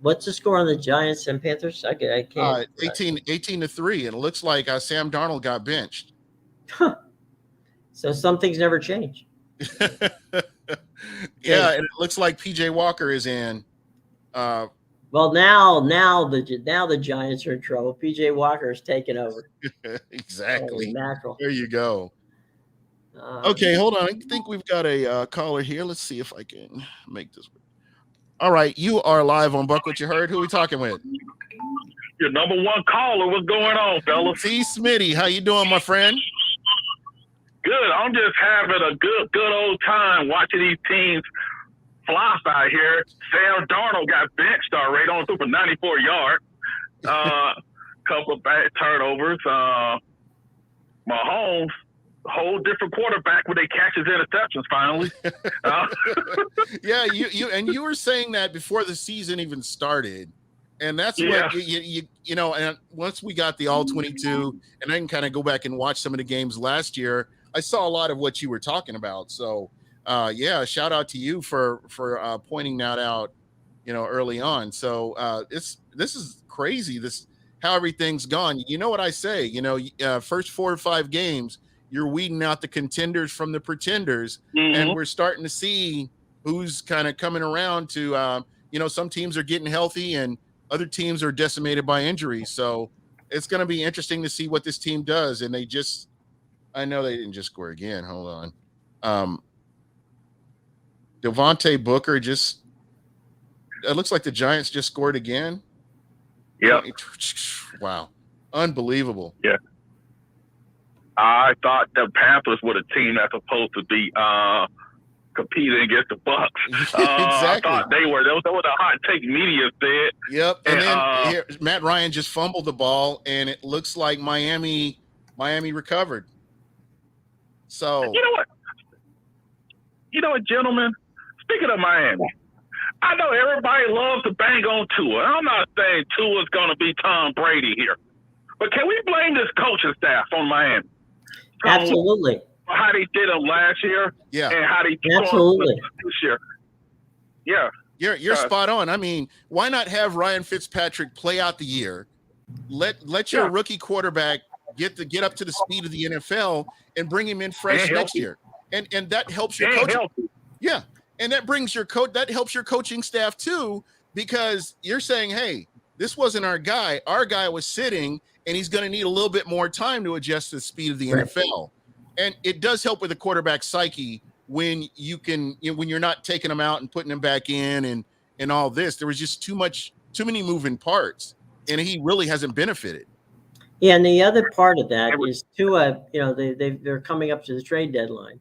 What's the score on the Giants and Panthers? I can't. 18-3, and it looks like Sam Darnold got benched. So some things never change. Yeah, and it looks like PJ Walker is in. Well, now the Giants are in trouble. PJ Walker is taking over. Exactly. Natural. There you go. Okay, hold on. I think we've got a caller here. Let's see if I can make this work. All right, you are live on Buck What You Heard. Who are we talking with? Your number one caller. What's going on, fellas? C. Smitty, how you doing, my friend? Good. I'm just having a good old time watching these teams fly out here. Sam Darnold got benched already on through for 94 yards. Couple of bad turnovers. Mahomes, whole different quarterback when they catch his interceptions finally. Yeah, you were saying that before the season even started. And that's what and once we got the all 22, and I can kind of go back and watch some of the games last year, I saw a lot of what you were talking about. So shout out to you for pointing that out, early on. So this is crazy. How everything's gone. You know what I say? First 4 or 5 games, you're weeding out the contenders from the pretenders, and we're starting to see who's kind of coming around to. Some teams are getting healthy, and other teams are decimated by injuries. So it's going to be interesting to see what this team does. And I know they didn't just score again. Hold on. Devontae Booker it looks like the Giants just scored again. Yeah. Wow. Unbelievable. Yeah. I thought the Panthers were the team that's supposed to be competing against the Bucs. Exactly. I thought they were. That was the hot take media said. Yep. And then here, Matt Ryan just fumbled the ball, and it looks like Miami recovered. So you know what, gentlemen? Speaking of Miami, I know everybody loves to bang on Tua. I'm not saying Tua's going to be Tom Brady here, but can we blame this coaching staff on Miami? Absolutely. How they did them last year, yeah, and how they absolutely this year. Yeah, You're spot on. I mean, why not have Ryan Fitzpatrick play out the year? Let your rookie quarterback get up to the speed of the NFL and bring him in fresh next year. And that helps your coaching. Yeah. And that brings that helps your coaching staff too, because you're saying, hey, this wasn't our guy. Our guy was sitting, and he's going to need a little bit more time to adjust to the speed of the NFL. And it does help with the quarterback psyche when when you're not taking him out and putting him back in and all this. There was just too many moving parts, and he really hasn't benefited. Yeah, and the other part of that is Tua, they're coming up to the trade deadline,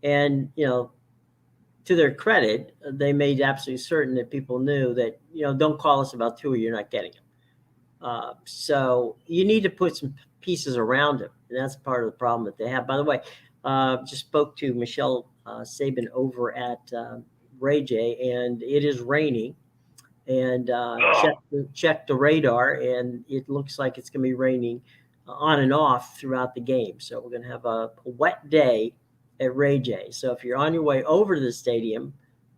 and to their credit, they made absolutely certain that people knew that don't call us about Tua, you're not getting him. So you need to put some pieces around him, and that's part of the problem that they have. By the way, just spoke to Michelle Sabin over at Ray J, and it is raining. And check the radar, and it looks like it's going to be raining on and off throughout the game. So we're going to have a wet day at Ray J. So if you're on your way over to the stadium,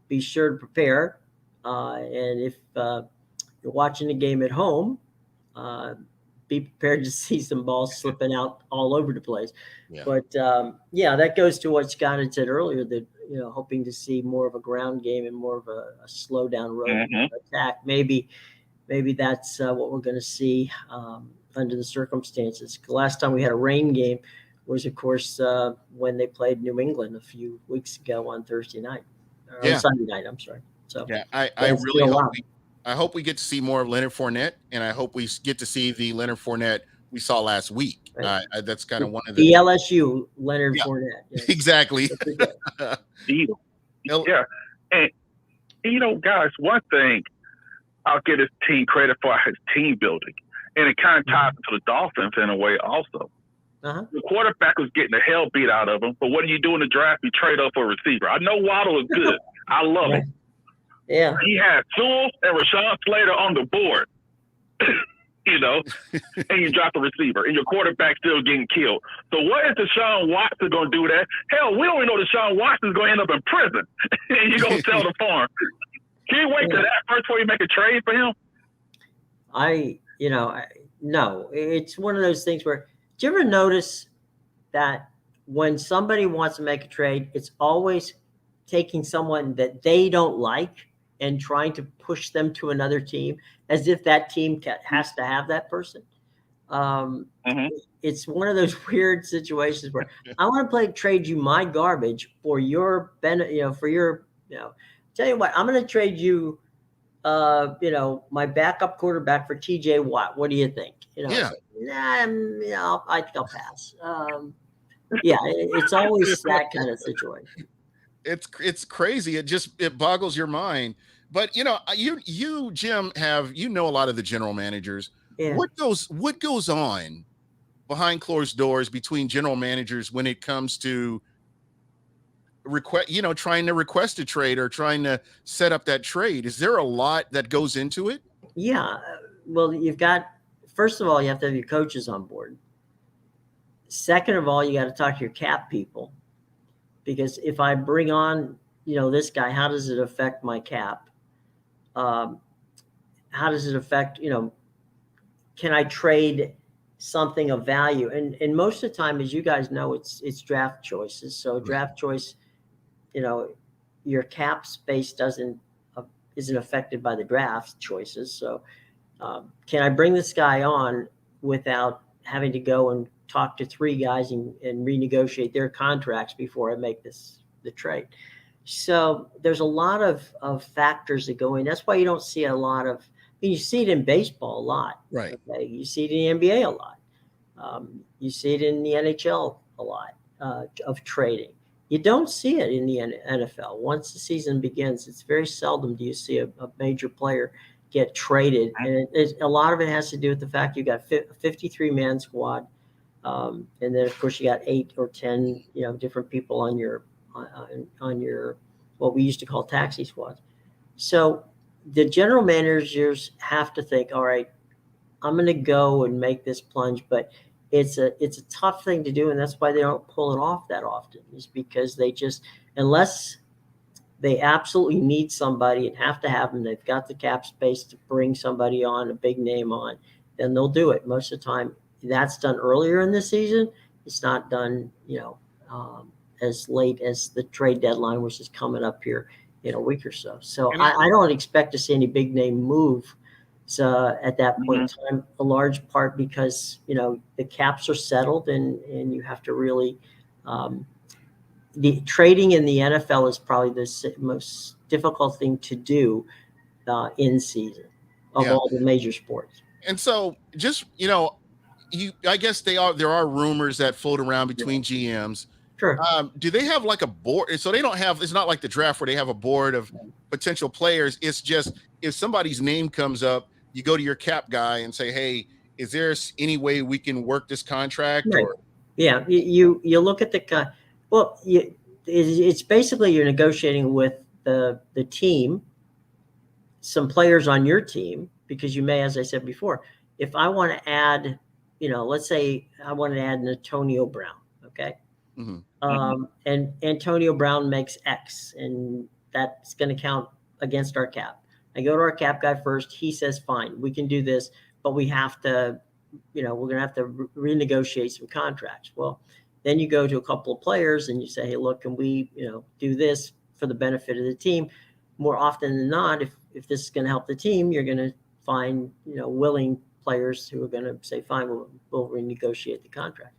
be sure to prepare. And if you're watching the game at home, be prepared to see some balls slipping out all over the place. Yeah. But that goes to what Scott had said earlier, that hoping to see more of a ground game and more of a slow down road attack. Maybe that's what we're going to see under the circumstances. The last time we had a rain game was, of course, when they played New England a few weeks ago on Thursday night, or on Sunday night. I'm sorry. So I really hope we get to see more of Leonard Fournette, and I hope we get to see the Leonard Fournette we saw last week. Right. That's kind of one of the LSU Leonard Fournette. Yes. Exactly. Yeah. And guys, one thing I'll give his team credit for his team building, and it kind of ties into the Dolphins in a way also. The quarterback was getting the hell beat out of him, but what do you do in the draft? You trade up for a receiver. I know Waddle is good. I love him. Yeah. He had Sewell and Rashawn Slater on the board. And you drop the receiver, and your quarterback still getting killed. So what is Deshaun Watson going to do that? Hell, we don't even know Deshaun Watson is going to end up in prison, and you're going to sell the farm. Can you wait till that first before you make a trade for him? No. It's one of those things where, do you ever notice that when somebody wants to make a trade, it's always taking someone that they don't like and trying to push them to another team, as if that team has to have that person. It's one of those weird situations where I want to trade you my garbage for your benefit, tell you what, I'm going to trade you, my backup quarterback for TJ Watt. What do you think? I think I'll pass. It's always that kind of situation. It's crazy. It boggles your mind. But you Jim have a lot of the general managers. Yeah. What goes on behind closed doors between general managers when it comes to trying to request a trade or trying to set up that trade? Is there a lot that goes into it? Yeah. Well, first of all, you have to have your coaches on board. Second of all, you got to talk to your cap people, because if I bring on, this guy, how does it affect my cap? How does it affect, can I trade something of value? And most of the time, as you guys know, it's draft choices. So draft choice, your cap space isn't affected by the draft choices. So can I bring this guy on without having to go and talk to three guys and renegotiate their contracts before I make the trade? So there's a lot of factors that go in. That's why you don't see a lot of, you see it in baseball a lot. Right. Okay? You see it in the NBA a lot. You see it in the NHL a lot of trading. You don't see it in the NFL. Once the season begins, it's very seldom do you see a major player get traded. And a lot of it has to do with the fact you got a 53-man squad. And then, of course, you got 8 or 10, different people on your what we used to call taxi squads. So the general managers have to think, all right, I'm going to go and make this plunge, but it's a tough thing to do, and that's why they don't pull it off that often, is because they just, unless they absolutely need somebody and have to have them. They've got the cap space to bring somebody on, a big name on, then they'll do it. Most of the time, that's done earlier in the season. It's not done, as late as the trade deadline, which is coming up here in a week or so. So I don't expect to see any big name move at that point in time, a large part because, the caps are settled and you have to really the trading in the NFL is probably the most difficult thing to do in season of all the major sports. And so just, I guess there are rumors that float around between GMs. Sure. Do they have like a board? So they don't have, it's not like the draft where they have a board of potential players. It's just, if somebody's name comes up, you go to your cap guy and say, hey, is there any way we can work this contract? Right. Or yeah, you look at the well, it's basically you're negotiating with the team, some players on your team, because you may, as I said before, if I want to add, let's say I want to add an Antonio Brown, okay, and Antonio Brown makes X, and that's going to count against our cap. I go to our cap guy first. He says, fine, we can do this, but we have to, we're going to have to renegotiate some contracts. Well, then you go to a couple of players and you say, hey, look, can we, do this for the benefit of the team? More often than not, if this is going to help the team, you're going to find, willing players who are going to say, fine, we'll renegotiate the contract.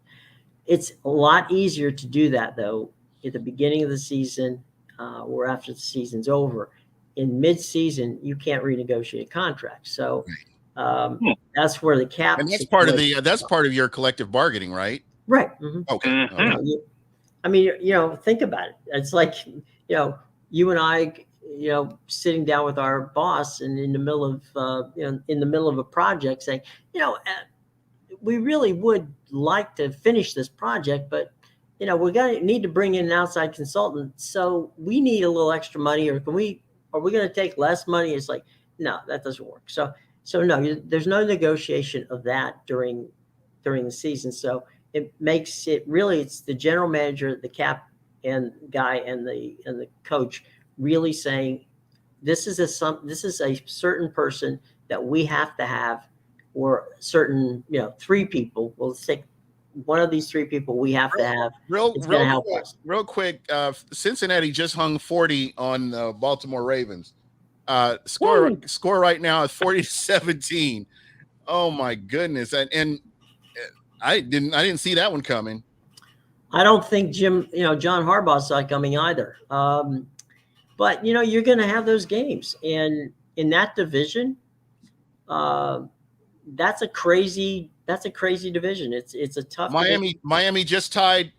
It's a lot easier to do that, though, at the beginning of the season or after the season's over. In mid-season, you can't renegotiate contracts. So that's where the cap. And that's part of that's part of your collective bargaining, right? Right. Okay. I mean, think about it. It's like, you and I, sitting down with our boss and in the middle of a project saying, we really would like to finish this project, but, we're need to bring in an outside consultant. So we need a little extra money, or are we going to take less money? It's like, no, that doesn't work. So no, there's no negotiation of that during the season. So it makes it really, it's the general manager, the cap and guy and the coach really saying, this is a certain person that we have to have, or certain, three people. We'll take one of these three people we have to have. It's going to help us. Real quick, Cincinnati just hung 40 on the Baltimore Ravens. Score right now is 40-17. Oh my goodness. And I didn't see that one coming. I don't think John Harbaugh saw it coming either. But you're going to have those games, and in that division, that's a crazy division. It's a tough division. Miami just tied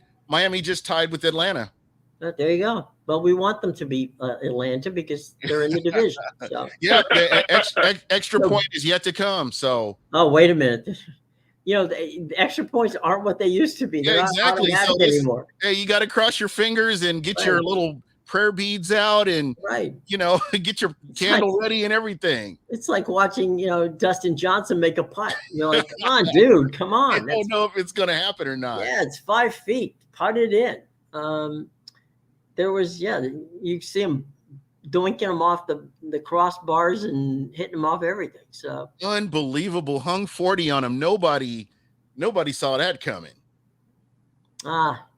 with Atlanta. There you go. Well, we want them to beat Atlanta because they're in the division. So. Yeah, the extra point is yet to come. So. Oh, wait a minute. The extra points aren't what they used to be. They're exactly. Not anymore. Hey, you got to cross your fingers and get your little prayer beads out and get your candle ready and everything. It's like watching, Dustin Johnson make a putt. You're like, come on, dude, come on. I don't know if it's going to happen or not. Yeah, it's 5 feet. Putt it in. There was, you see him doinking them off the crossbars and hitting them off everything. So unbelievable. Hung 40 on him. Nobody saw that coming.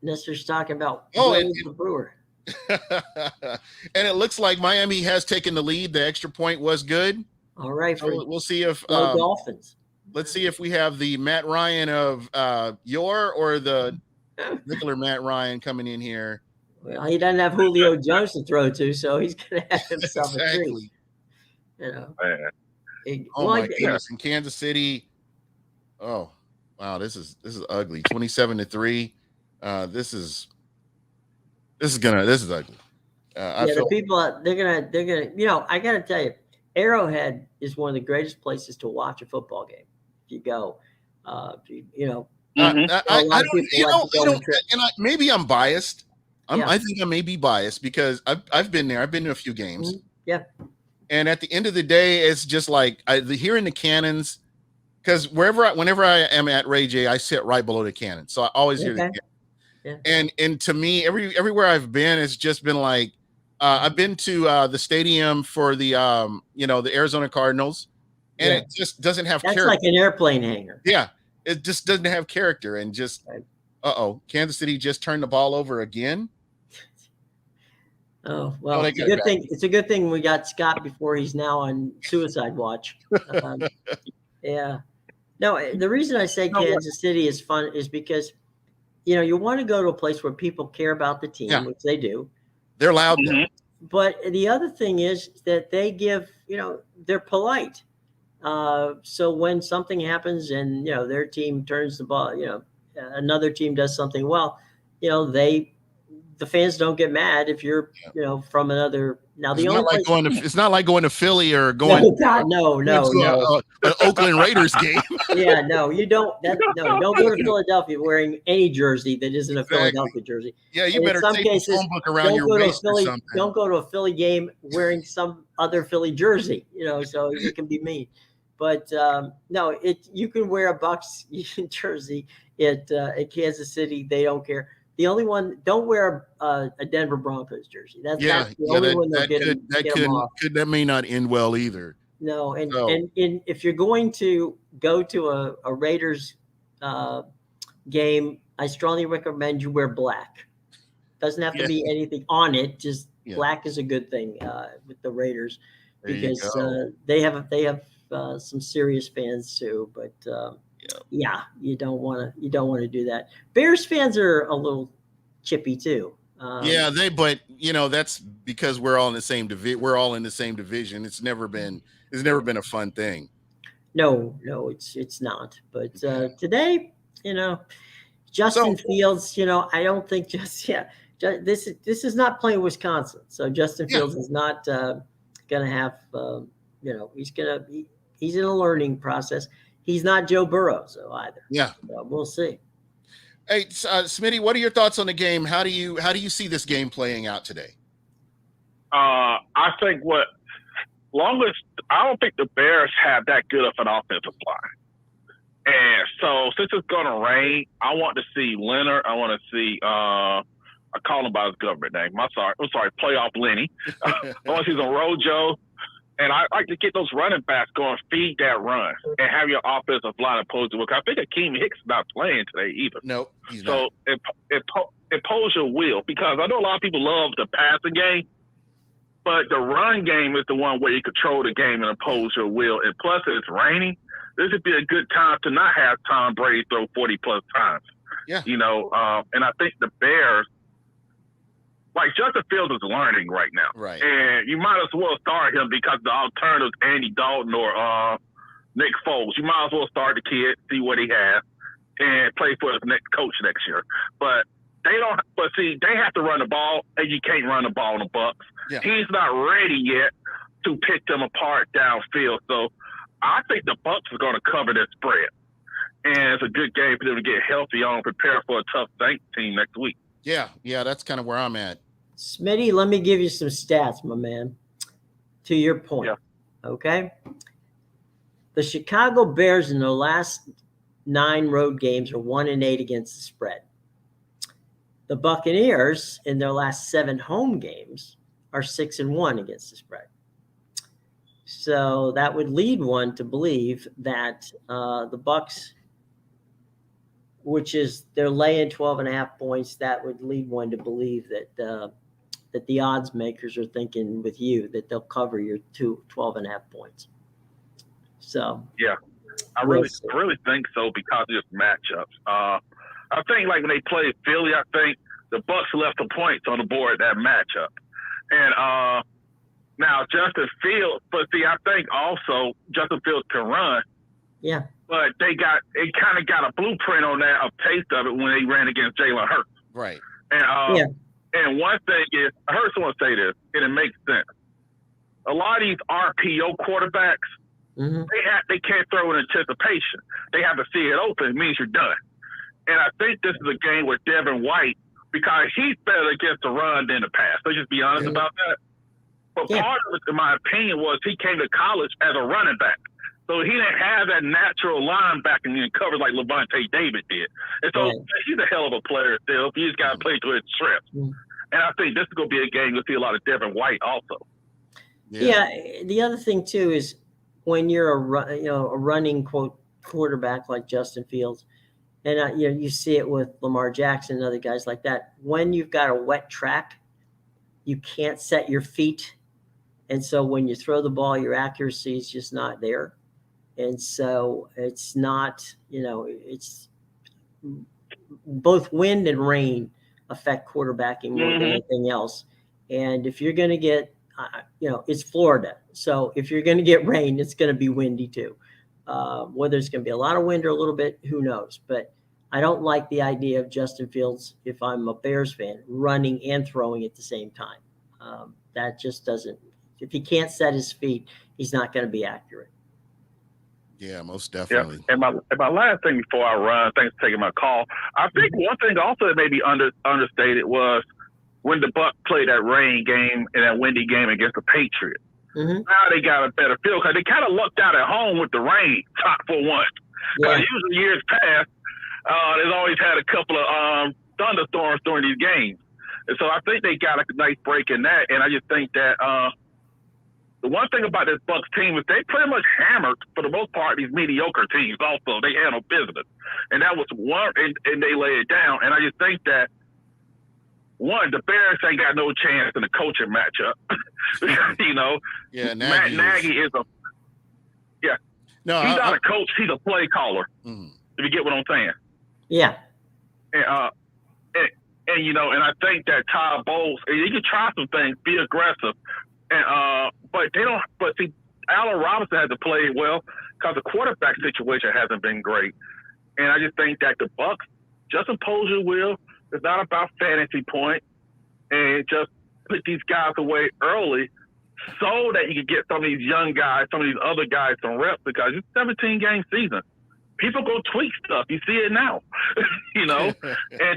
Nestor's talking about the Brewer. And it looks like Miami has taken the lead. The extra point was good. All right. So we'll see if Dolphins. Let's see if we have the Matt Ryan of or the regular Matt Ryan coming in here. Well, he doesn't have Julio Jones to throw to, so he's going to have himself a treat. Oh my goodness! In Kansas City, oh wow, this is ugly. 27-3. This is ugly. The people they're gonna. I got to tell you, Arrowhead is one of the greatest places to watch a football game. If you go, maybe I'm biased. I think I may be biased because I've been there. I've been to a few games. Yeah. And at the end of the day, it's just like hearing the cannons, because whenever I am at Ray J, I sit right below the cannon, so I always hear the cannon. Yeah. And to me, everywhere I've been, it's just been like I've been to the stadium for the the Arizona Cardinals, and Yeah. it just doesn't have That's character. like an airplane hangar. Yeah, it just doesn't have character, and just Right. Kansas City just turned the ball over again. Oh, well, they it's a got good back. thing. It's a good thing we got Scott before he's now on suicide watch. Yeah. No, the reason I say Kansas City is fun is because, you want to go to a place where people care about the team, Yeah. which they do. They're loud. Mhm. But the other thing is that they give, they're polite. So when something happens and, their team turns the ball, another team does something well, the fans don't get mad if you're, from another. Now, the only place. It's not like going to Philly or going. No, God, no. to an Oakland Raiders game. Yeah, no, you don't. Don't go to Philadelphia wearing any jersey that isn't a Exactly. Philadelphia jersey. Yeah, you And better in some take cases, the phone book around your waist or something. Don't go to a Philly game wearing some other Philly jersey. So it can be mean. But no, you can wear a Bucs jersey at Kansas City. They don't care. The only one, don't wear a Denver Broncos jersey. That's the only one they'll get them off. That may not end well either. No, and if you're going to go to a Raiders game, I strongly recommend you wear black. Doesn't have to be anything on it. Just black is a good thing with the Raiders because they have some serious fans too. But you don't want to do that. Bears fans are a little chippy too. But that's because we're all in the same division. We're all in the same division. It's never been a fun thing. No, it's not. But today, Justin Fields, I don't think this is not playing Wisconsin. So Justin Fields is not going to have, he's in a learning process. He's not Joe Burrow, so either. Yeah. So we'll see. Hey, Smitty, what are your thoughts on the game? How do you see this game playing out today? I think I don't think the Bears have that good of an offensive line. And so since it's going to rain, I want to see Leonard. I want to see, I call him by his government name. I'm sorry, Playoff Lenny. I want to see some Rojo. And I like to get those running backs going, feed that run, and have your offensive line opposed to it. I think Akeem Hicks is not playing today either. No, he's not. So impose your will, because I know a lot of people love the passing game, but the run game is the one where you control the game and impose your will. And plus, it's raining. This would be a good time to not have Tom Brady throw 40-plus times. Yeah. And I think the Bears, like Justin Fields is learning right now. Right. And you might as well start him because the alternatives, Andy Dalton or Nick Foles. You might as well start the kid, see what he has, and play for his next coach next year. But they have to run the ball, and you can't run the ball on the Bucs. Yeah. He's not ready yet to pick them apart downfield. So I think the Bucs are going to cover their spread. And it's a good game for them to get healthy on, prepare for a tough Saints team next week. Yeah, that's kind of where I'm at. Smitty, let me give you some stats, my man, to your point. Yeah. Okay? The Chicago Bears in their last 9 road games are 1-8 against the spread. The Buccaneers in their last 7 home games are 6-1 against the spread. So that would lead one to believe that the Bucs, which is they're laying 12.5 points, that would lead one to believe that the odds makers are thinking with you that they'll cover your 12.5 points. So yeah, I really think so because of this matchups. I think like when they played Philly, I think the Bucs left the points on the board that matchup. And now Justin Fields, but see, I think also Justin Fields can run. Yeah. But it kind of got a blueprint on that, a taste of it when they ran against Jalen Hurts. Right. And and one thing is, I heard someone say this, and it makes sense. A lot of these RPO quarterbacks, they can't throw in anticipation. They have to see it open. It means you're done. And I think this is a game with Devin White because he's better against the run than the pass. Let's just be honest about that. But part of it, in my opinion, was he came to college as a running back. So he didn't have that natural linebacking and coverage like Levante David did. And so he's a hell of a player still. He's got to play to his strengths. And I think this is going to be a game you'll see a lot of Devin White also. Yeah. The other thing too is when you're a running quarterback like Justin Fields, and you see it with Lamar Jackson and other guys like that. When you've got a wet track, you can't set your feet, and so when you throw the ball, your accuracy is just not there, and so it's not. It's both wind and rain affect quarterbacking more than anything else. And if you're going to get, it's Florida. So if you're going to get rain, it's going to be windy too. Whether it's going to be a lot of wind or a little bit, who knows? But I don't like the idea of Justin Fields, if I'm a Bears fan, running and throwing at the same time. That just doesn't, if he can't set his feet, he's not going to be accurate. Yeah, most definitely. Yeah. And my last thing before I run, thanks for taking my call. I think one thing also that may be understated was when the Bucs played that rain game and that windy game against the Patriots. Mm-hmm. Now they got a better feel because they kind of lucked out at home with the rain, top for one. Because usually years past, they've always had a couple of thunderstorms during these games. And so I think they got a nice break in that. And I just think that the one thing about this Bucs team is they pretty much hammered, for the most part, these mediocre teams also. They handled business. And that was one, and they laid it down. And I just think that, one, the Bears ain't got no chance in the coaching matchup. Yeah, Matt Nagy is a – yeah. No, he's not a coach. He's a play caller, if you get what I'm saying. Yeah. And I think that Todd Bowles, he can try some things, be aggressive, but they don't. But see, Allen Robinson had to play well because the quarterback situation hasn't been great. And I just think that the Bucs just impose your will. It's not about fantasy point, and just put these guys away early so that you can get some of these young guys, some of these other guys some reps, because it's a 17-game season. People go tweak stuff. You see it now, and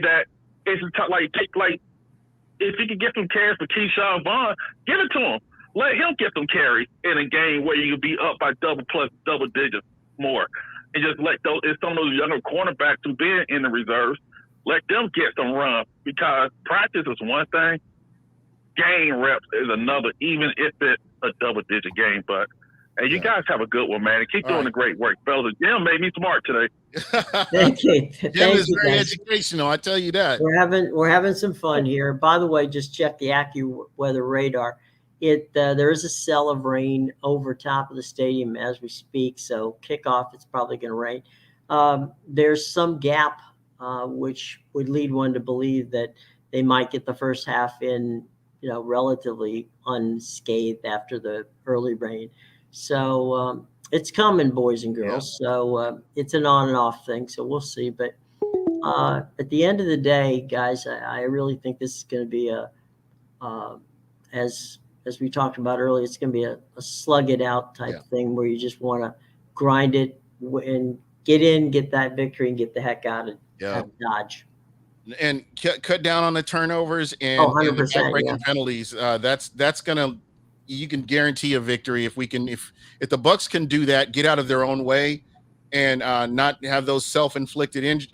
that it's like if you can get some carries for Keyshawn Vaughn, give it to him. Let him get some carries in a game where you can be up by double digits more, and just let some of those younger cornerbacks who've been in the reserves, let them get some run, because practice is one thing, game reps is another, even if it's a double-digit game. But hey, you guys have a good one, man. And keep doing the great work, fellas. Jim made me smart today. Thank you. Jim is very educational, I tell you that. We're having some fun here. By the way, just check the AccuWeather radar. There is a cell of rain over top of the stadium as we speak. So kickoff, it's probably going to rain. There's some gap, which would lead one to believe that they might get the first half in, relatively unscathed after the early rain. So it's coming, boys and girls. Yeah. So it's an on and off thing. So we'll see. But at the end of the day, guys, I really think this is going to be as we talked about earlier, it's going to be a slug it out type thing where you just want to grind it and get that victory and get the heck out of Dodge. And cut down on the turnovers and, 100%, and the breaking penalties. That's gonna, you can guarantee a victory if the Bucs can do that, get out of their own way, and not have those self-inflicted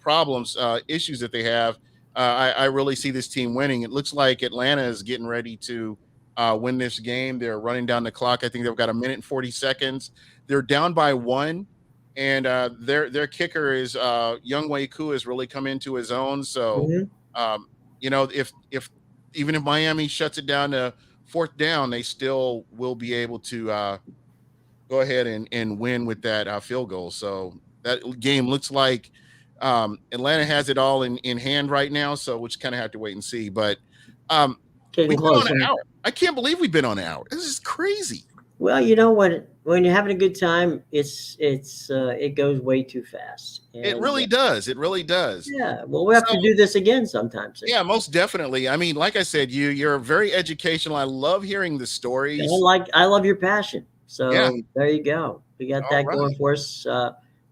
problems, issues that they have. I really see this team winning. It looks like Atlanta is getting ready to win this game. They're running down the clock. I think they've got 1 minute and 40 seconds. They're down by 1. And their kicker is Younghoe Koo has really come into his own. So, if even if Miami shuts it down to 4th down, they still will be able to go ahead and win with that field goal. So that game looks like Atlanta has it all in hand right now. So we'll just kind of have to wait and see. But we've been on an hour. I can't believe we've been on an hour. This is crazy. Well, when you're having a good time, it goes way too fast. And it really does. It really does. Yeah. Well, we have to do this again sometime. Yeah, most definitely. I mean, like I said, you're very educational. I love hearing the stories. I love your passion. So there you go. We got that going for us.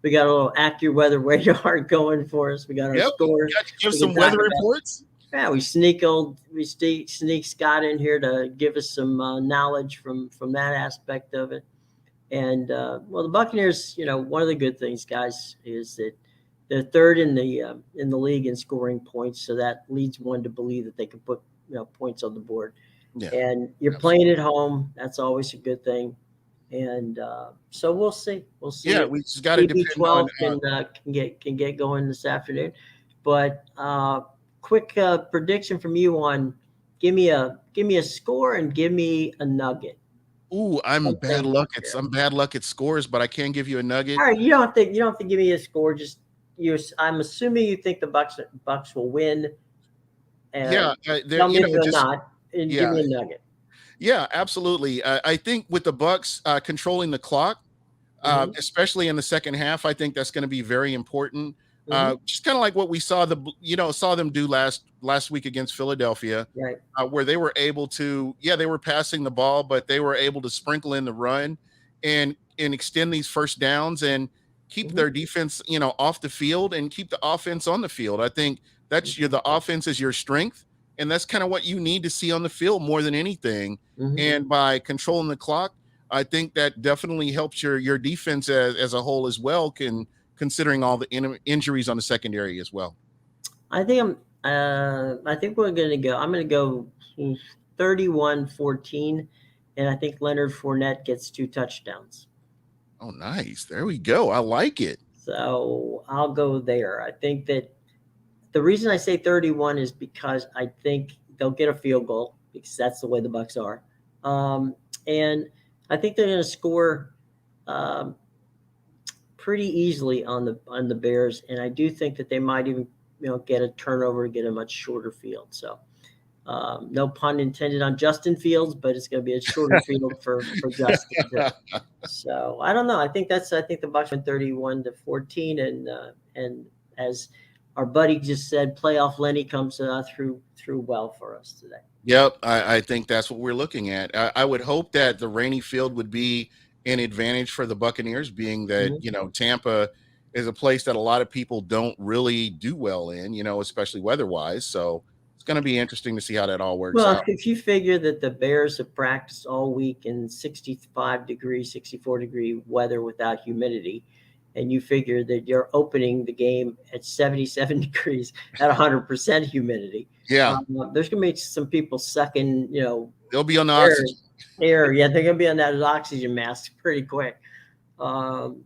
We got a little AccuWeather radar going for us. We got our scores. Got to give some weather reports. Yeah, we sneak Scott in here to give us some knowledge from that aspect of it. And the Buccaneers, one of the good things, guys, is that They're third in the league in scoring points, so that leads one to believe that they can put points on the board. Yeah, and you're absolutely. playing at home. That's always a good thing. And so we'll see. We'll see. Yeah, if we just got to depend on. TB12 can get going this afternoon. But quick prediction from you on give me a score and give me a nugget. Ooh, I'm bad luck at scores, but I can give you a nugget. All right, you don't have to give me a score. Just I'm assuming you think the Bucs will win. And Yeah, tell me if they're not, and give me a nugget. Yeah, absolutely. I think with the Bucs Mm-hmm. controlling the clock, especially in the second half, I think that's going to be very important. Just kind of like what we saw them do last week against Philadelphia, right? Where they were able to, they were passing the ball, but they were able to sprinkle in the run and extend these first downs and keep their defense, off the field and keep the offense on the field. I think that's the offense is your strength, and that's kind of what you need to see on the field more than anything. And by controlling the clock, I think that definitely helps your defense as a whole as well, considering all the injuries on the secondary as well. I think I'm going to go 31-14, and I think Leonard Fournette gets 2 touchdowns. Oh, nice. There we go. I like it. So I'll go there. I think that the reason I say 31 is because I think they'll get a field goal because that's the way the Bucs are. And I think they're going to score pretty easily on the Bears, and I do think that they might even get a turnover, get a much shorter field. So no pun intended on Justin Fields, but it's going to be a shorter field for Justin. So I don't know. I think the Bucs went 31-14, and as our buddy just said, playoff Lenny comes through well for us today. Yep, I think that's what we're looking at. I would hope that the rainy field would be an advantage for the Buccaneers, being that Tampa is a place that a lot of people don't really do well in, especially weather-wise. So it's going to be interesting to see how that all works out. Well, if you figure that the Bears have practiced all week in 65-degree, 64-degree weather without humidity, and you figure that you're opening the game at 77 degrees at 100% humidity. Yeah. There's going to be some people sucking, they'll be on the oxygen. They're going to be on that oxygen mask pretty quick. And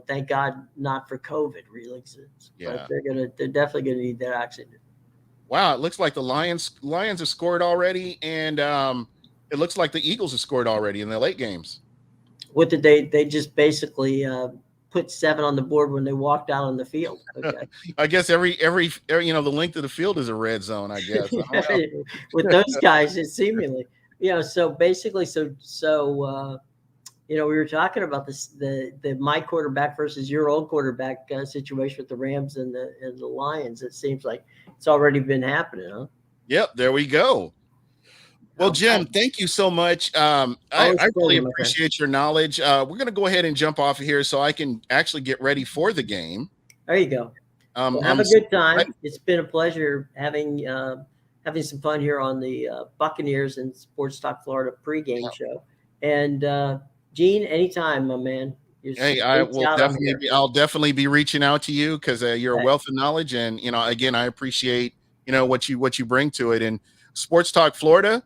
thank God not for COVID reasons. Yeah. But they're definitely going to need that oxygen. Wow. It looks like the Lions have scored already. And it looks like the Eagles have scored already in the late games. What did they just basically, put 7 on the board when they walked out on the field. Okay. I guess every the length of the field is a red zone, I guess. With those guys, it's seemingly, so basically, we were talking about this, the my quarterback versus your old quarterback situation with the Rams and the Lions. It seems like it's already been happening, huh? Yep, there we go. Well, Jim, thank you so much. I really appreciate your knowledge. We're going to go ahead and jump off of here so I can actually get ready for the game. There you go. Have a good time. It's been a pleasure having some fun here on the Buccaneers and Sports Talk Florida pregame show. And Gene, anytime, my man. Hey, I'll definitely be reaching out to you because you're a wealth of knowledge, and again, I appreciate what you bring to it. And Sports Talk Florida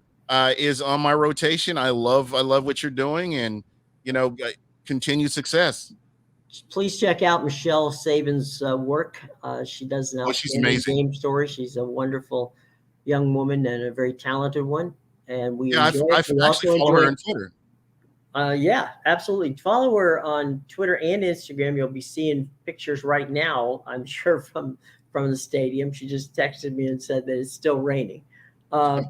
is on my rotation. I love what you're doing, and continued success. Please check out Michelle Saban's work. She does an she's amazing game story. She's a wonderful young woman and a very talented one. And we I actually follow her on Twitter. Yeah, absolutely. Follow her on Twitter and Instagram. You'll be seeing pictures right now, I'm sure, from the stadium. She just texted me and said that it's still raining.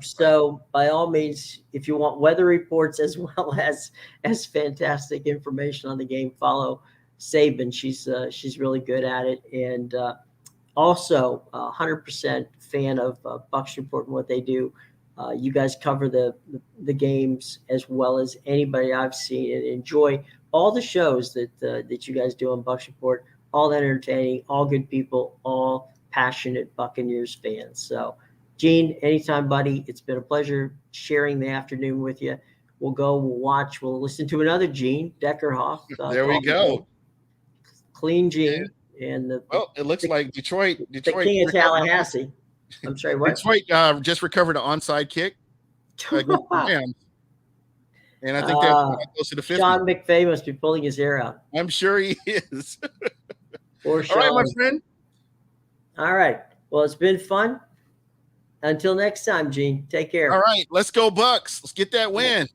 So by all means, if you want weather reports as well as fantastic information on the game, follow Saban. She's really good at it. And also 100% fan of Bucs Report and what they do. You guys cover the games as well as anybody I've seen, and enjoy all the shows that you guys do on Bucs Report. All entertaining, all good people, all passionate Buccaneers fans. So, Gene, anytime, buddy. It's been a pleasure sharing the afternoon with you. We'll listen to another Gene Deckerhoff. There we go. Clean Gene. And Well, it looks like Detroit. the king of Tallahassee. I'm sorry, what? Detroit just recovered an onside kick against the Rams. And I think they're close to the 50. Sean McVay must be pulling his hair out. I'm sure he is. Poor All Sean. right, my friend. All right. Well, it's been fun. Until next time, Gene. Take care. All right, let's go Bucs. Let's get that win.